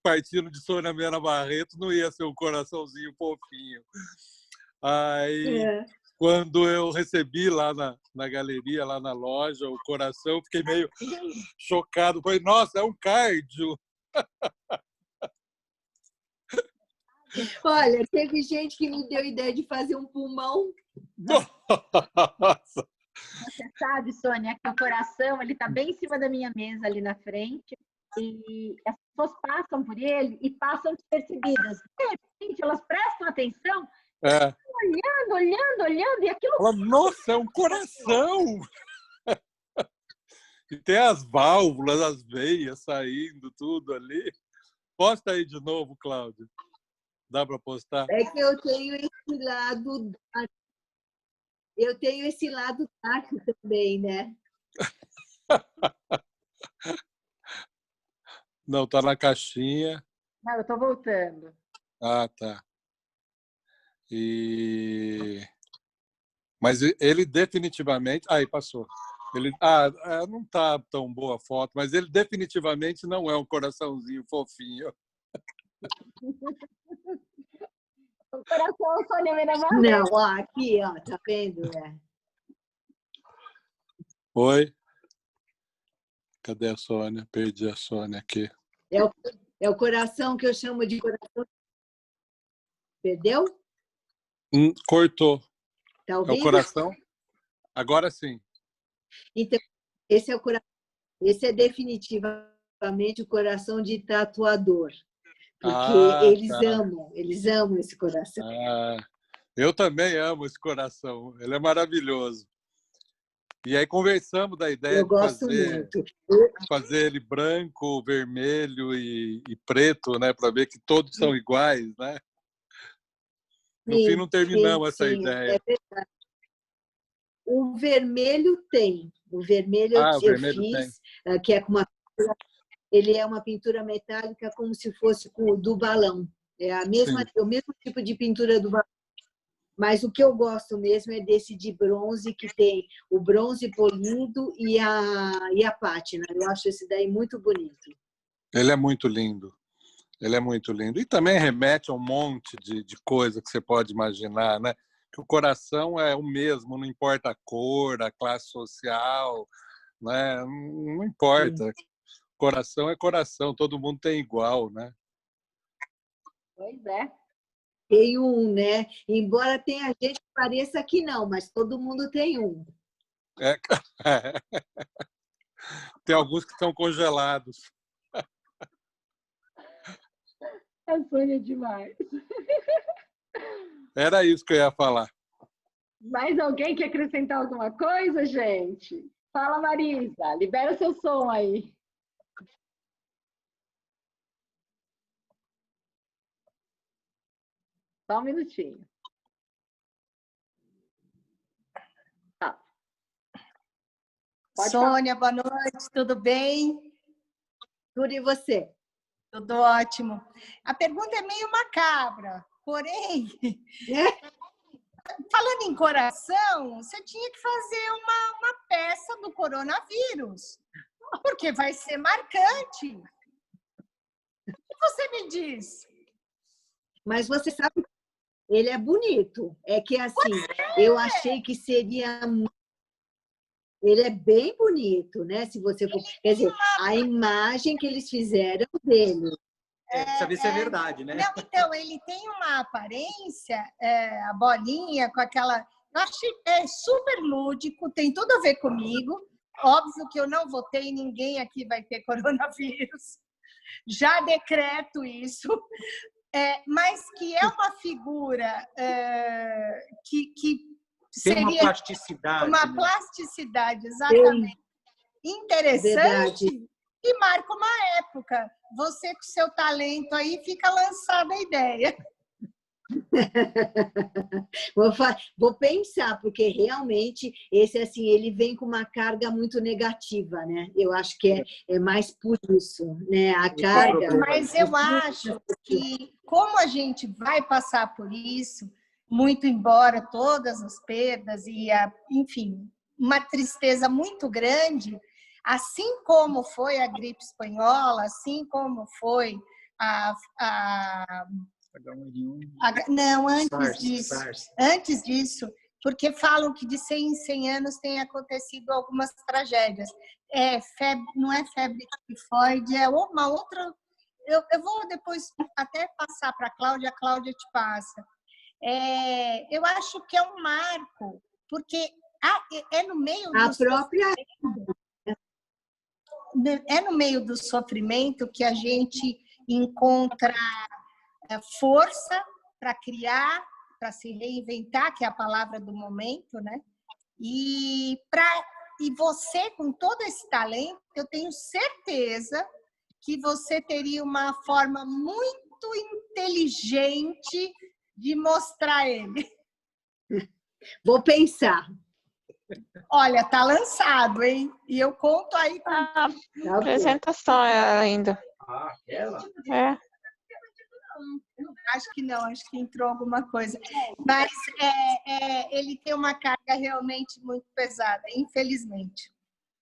partindo de Sônia Mena Barreto, não ia ser um coraçãozinho fofinho. Aí, quando eu recebi lá na galeria, lá na loja, o coração, eu fiquei meio chocado. Falei, nossa, é um cardio. Olha, teve gente que me deu ideia de fazer um pulmão. Nossa. Você sabe, Sônia, que o coração ele está bem em cima da minha mesa ali na frente e as pessoas passam por ele e passam despercebidas. De repente, elas prestam atenção, olhando, e aquilo... Fala, nossa, é um coração! E tem as válvulas, as veias saindo, tudo ali. Posta aí de novo, Cláudia. Dá para postar? É que eu tenho esse lado. Eu tenho esse lado tático também, né? Não, tá na caixinha. Não, eu estou voltando. Ah, tá. Mas ele definitivamente... Aí, passou. Ele... não tá tão boa a foto, mas ele definitivamente não é um coraçãozinho fofinho. O coração, Sônia Mena Barreto. Não, ó, aqui, ó, tá vendo? Oi? Cadê a Sônia? Perdi a Sônia aqui. É o coração que eu chamo de coração. Perdeu? Cortou. Tá É o ouvindo? coração? Agora sim. Então, esse é o coração. Esse é definitivamente o coração de tatuador. Porque eles amam esse coração. Eu também amo esse coração. Ele é maravilhoso. E aí conversamos da ideia de fazer ele branco, vermelho e preto, né, para ver que todos são iguais, né? No fim não terminamos essa ideia. É verdade. O vermelho tem. O vermelho eu fiz, que é com uma... Ele é uma pintura metálica como se fosse do balão. É o mesmo tipo de pintura do balão. Mas o que eu gosto mesmo é desse de bronze, que tem o bronze polido e a pátina. Eu acho esse daí muito bonito. Ele é muito lindo. Ele é muito lindo. E também remete a um monte de coisa que você pode imaginar, né? Que o coração é o mesmo, não importa a cor, a classe social, né? Não importa. Sim. Coração é coração, todo mundo tem igual, né? Pois é. Tem um, né? Embora tenha gente que pareça que não, mas todo mundo tem um. Tem alguns que estão congelados. A Sônia é demais. Era isso que eu ia falar. Mais alguém quer acrescentar alguma coisa, gente? Fala, Marisa. Libera seu som aí. Só um minutinho. Tá. Sônia, boa noite, tudo bem? Tudo e você? Tudo ótimo. A pergunta é meio macabra, porém, falando em coração, você tinha que fazer uma peça do coronavírus, porque vai ser marcante. O que você me diz? Mas você sabe, ele é bonito. É que assim, eu achei que seria... Ele é bem bonito, né? Se você for... Quer dizer, a imagem que eles fizeram dele. Precisa ver se é verdade, né? Não, então, ele tem uma aparência, a bolinha, com aquela... Eu achei super lúdico, tem tudo a ver comigo. Óbvio que eu não votei, ninguém aqui vai ter coronavírus. Já decreto isso. Mas que é uma figura que tem uma plasticidade. Uma plasticidade, exatamente. Interessante. Verdade. E marca uma época. Você, com seu talento aí, fica lançada a ideia. Vou pensar, porque realmente esse assim, ele vem com uma carga muito negativa, né? Eu acho que é mais por isso, né? A carga. Mas eu acho que, como a gente vai passar por isso, muito embora todas as perdas e, enfim, uma tristeza muito grande, assim como foi a gripe espanhola, assim como foi não, antes disso, porque falam que de 100 em 100 anos tem acontecido algumas tragédias. Não é febre tifoide, é uma outra... Eu vou depois até passar para a Cláudia te passa. Eu acho que é um marco, porque é no meio a própria... É no meio do sofrimento que a gente encontra força para criar, para se reinventar, que é a palavra do momento, né? E você, com todo esse talento, eu tenho certeza que você teria uma forma muito muito inteligente de mostrar ele. Vou pensar. Olha, tá lançado, hein? E eu conto aí com... Apresentação ainda. É. Acho que entrou alguma coisa. Mas ele tem uma carga realmente muito pesada, infelizmente.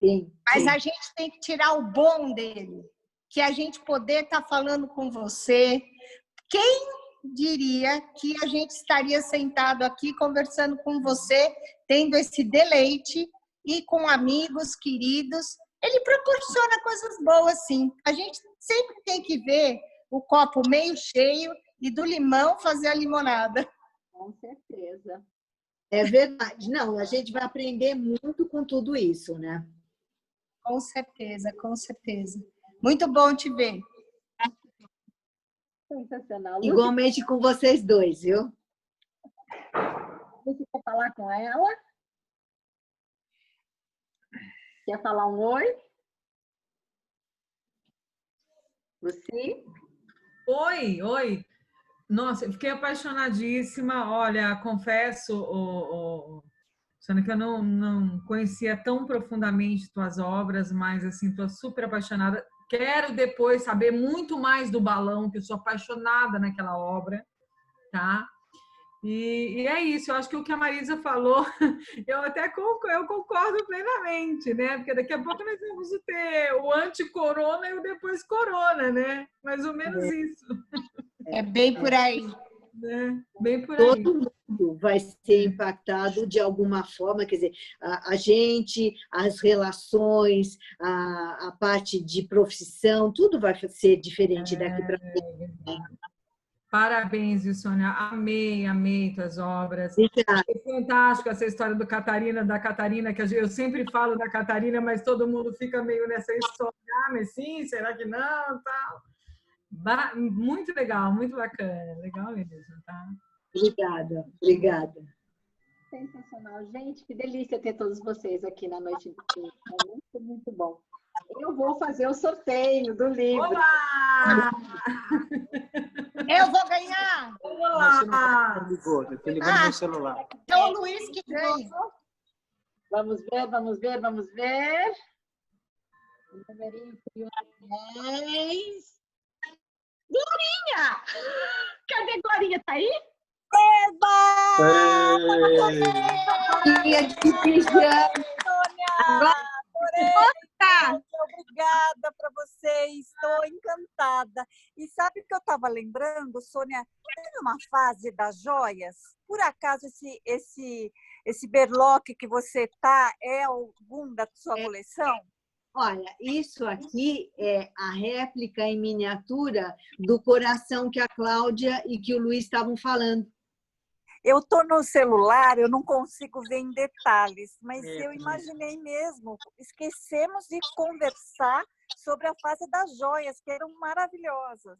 Sim, Mas sim. a gente tem que tirar o bom dele, que a gente poder estar falando com você. Quem diria que a gente estaria sentado aqui conversando com você, tendo esse deleite e com amigos queridos? Ele proporciona coisas boas, sim. A gente sempre tem que ver o copo meio cheio e do limão fazer a limonada. Com certeza. É verdade. Não, a gente vai aprender muito com tudo isso, né? Com certeza, com certeza. Muito bom te ver. Sensacional. Igualmente com vocês dois, viu? Você quer falar com ela? Quer falar um oi? Você? Oi, oi. Nossa, eu fiquei apaixonadíssima. Olha, confesso, Sônia, que eu não conhecia tão profundamente tuas obras, mas assim, estou super apaixonada. Quero depois saber muito mais do balão, que eu sou apaixonada naquela obra, tá? E é isso, eu acho que o que a Marisa falou, eu concordo plenamente, né? Porque daqui a pouco nós vamos ter o anti-corona e o depois corona, né? Mais ou menos isso. É bem por aí. Né? Bem por aí. Todo mundo vai ser impactado de alguma forma, quer dizer, a gente, as relações, a parte de profissão, tudo vai ser diferente daqui para frente. Parabéns, viu, Sônia? Amei tuas obras. Obrigada. É fantástico essa história da Catarina, que eu sempre falo da Catarina, mas todo mundo fica meio nessa história. Ah, mas sim, será que não? Tal. Muito legal, muito bacana. Legal mesmo, tá? Obrigada, obrigada. Sensacional. Gente, que delícia ter todos vocês aqui na noite de quinta. É muito, muito bom. Eu vou fazer o sorteio do livro. Olá! Eu vou ganhar! Olá! Eu tô ligando no meu celular. É o Luiz que ganha. Vamos ver, vamos ver, vamos ver. O numerinho 10. Glorinha! Cadê Glorinha? Tá aí? Dia de pijama. Obrigada para vocês, estou encantada. E sabe o que eu estava lembrando, Sônia? Teve uma fase das joias? Por acaso esse berloque que você tá é algum da sua coleção? Olha, isso aqui é a réplica em miniatura do coração que a Cláudia e que o Luiz estavam falando. Eu estou no celular, eu não consigo ver em detalhes, mas eu imaginei mesmo. Esquecemos de conversar sobre a fase das joias, que eram maravilhosas.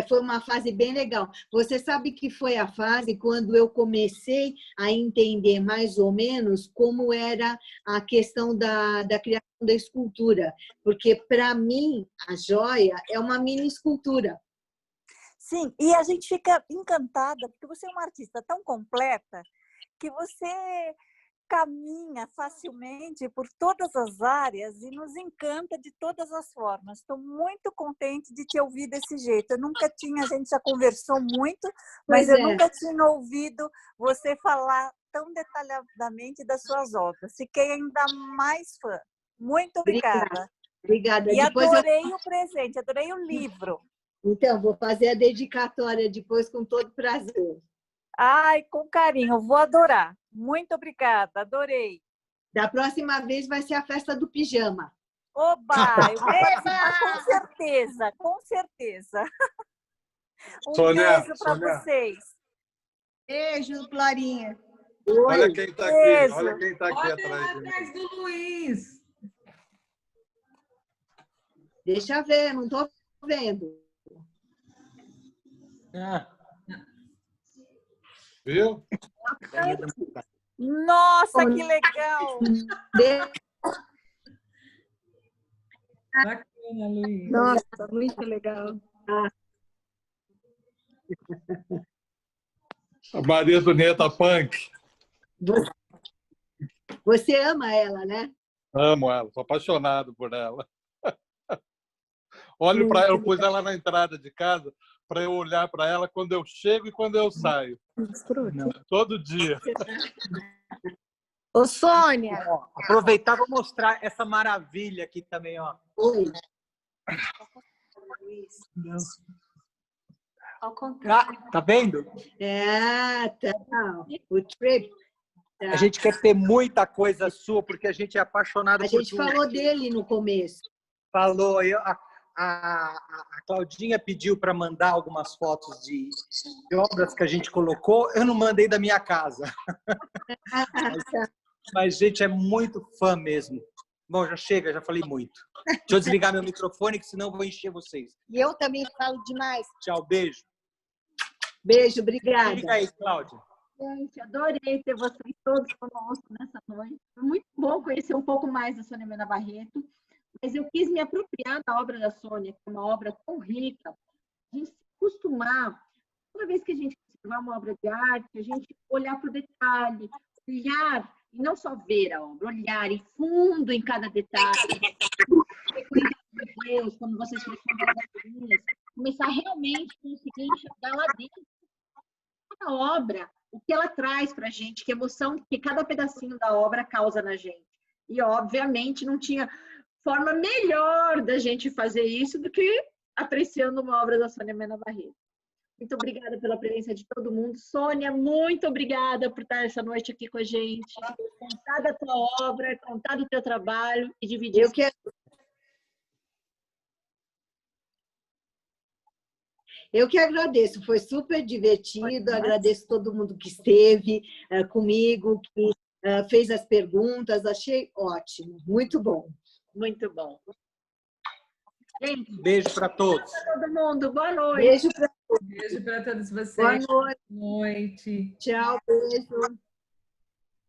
Foi uma fase bem legal. Você sabe que foi a fase quando eu comecei a entender mais ou menos como era a questão da criação da escultura. Porque, para mim, a joia é uma mini escultura. Sim, e a gente fica encantada, porque você é uma artista tão completa que você caminha facilmente por todas as áreas e nos encanta de todas as formas. Estou muito contente de te ouvir desse jeito. A gente já conversou muito, mas eu nunca tinha ouvido você falar tão detalhadamente das suas obras. Fiquei ainda mais fã. Muito obrigada. Obrigada. E adorei o presente, adorei o livro. Então, vou fazer a dedicatória depois com todo prazer. Ai, com carinho, vou adorar. Muito obrigada, adorei. Da próxima vez vai ser a festa do pijama. Oba! Eu vou participar, com certeza, com certeza. Beijo para vocês. Beijo, Glorinha. Olha quem está aqui, olha quem está aqui Olha atrás do Luiz. Deixa eu ver, não estou vendo. Viu? Nossa, que legal! Bacana, Luiz. Nossa, muito legal. A Maria Antonieta Punk. Você ama ela, né? Amo ela, sou apaixonado por ela. Olho para ela, eu pus ela na entrada de casa para eu olhar para ela quando eu chego e quando eu saio. Todo dia. Ô, Sônia! Ó, aproveitar, vou mostrar essa maravilha aqui também, ó. Oi. Ao contrário. Tá vendo? Tá. O trip. A gente quer ter muita coisa sua, porque a gente é apaixonado por tudo. A gente falou dele no começo. Falou. A Claudinha pediu para mandar algumas fotos de obras que a gente colocou. Eu não mandei da minha casa. Mas, gente, é muito fã mesmo. Bom, já chega, já falei muito. Deixa eu desligar meu microfone, que senão eu vou encher vocês. E eu também falo demais. Tchau, beijo. Beijo, obrigada. Fica aí, Cláudia. Gente, adorei ter vocês todos conosco nessa noite. Foi muito bom conhecer um pouco mais da Sônia Mena Barreto, mas eu quis me apropriar da obra da Sônia, que é uma obra tão rica. A gente se acostumar, toda vez que a gente observar uma obra de arte, a gente olhar para o detalhe, olhar, e não só ver a obra, olhar em fundo em cada detalhe, de Deus, quando vocês frequentam as galerias, começar realmente a conseguir enxergar lá dentro a obra, o que ela traz para a gente, que emoção que cada pedacinho da obra causa na gente. E, obviamente, não tinha forma melhor da gente fazer isso do que apreciando uma obra da Sônia Mena Barreto. Muito obrigada pela presença de todo mundo. Sônia, muito obrigada por estar essa noite aqui com a gente, contar da tua obra, contar do teu trabalho e dividir. Eu que agradeço, foi super divertido, agradeço todo mundo que esteve comigo, que fez as perguntas, achei ótimo, muito bom. Muito bom. Gente, beijo para todos. Todo mundo, boa noite. Beijo para todos. Beijo para todos vocês. Boa noite. Boa noite. Tchau, beijo.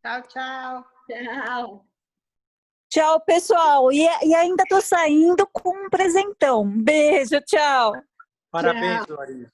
Tchau, tchau. Tchau. Tchau, pessoal. E ainda estou saindo com um presentão. Beijo, tchau. Parabéns, Larissa.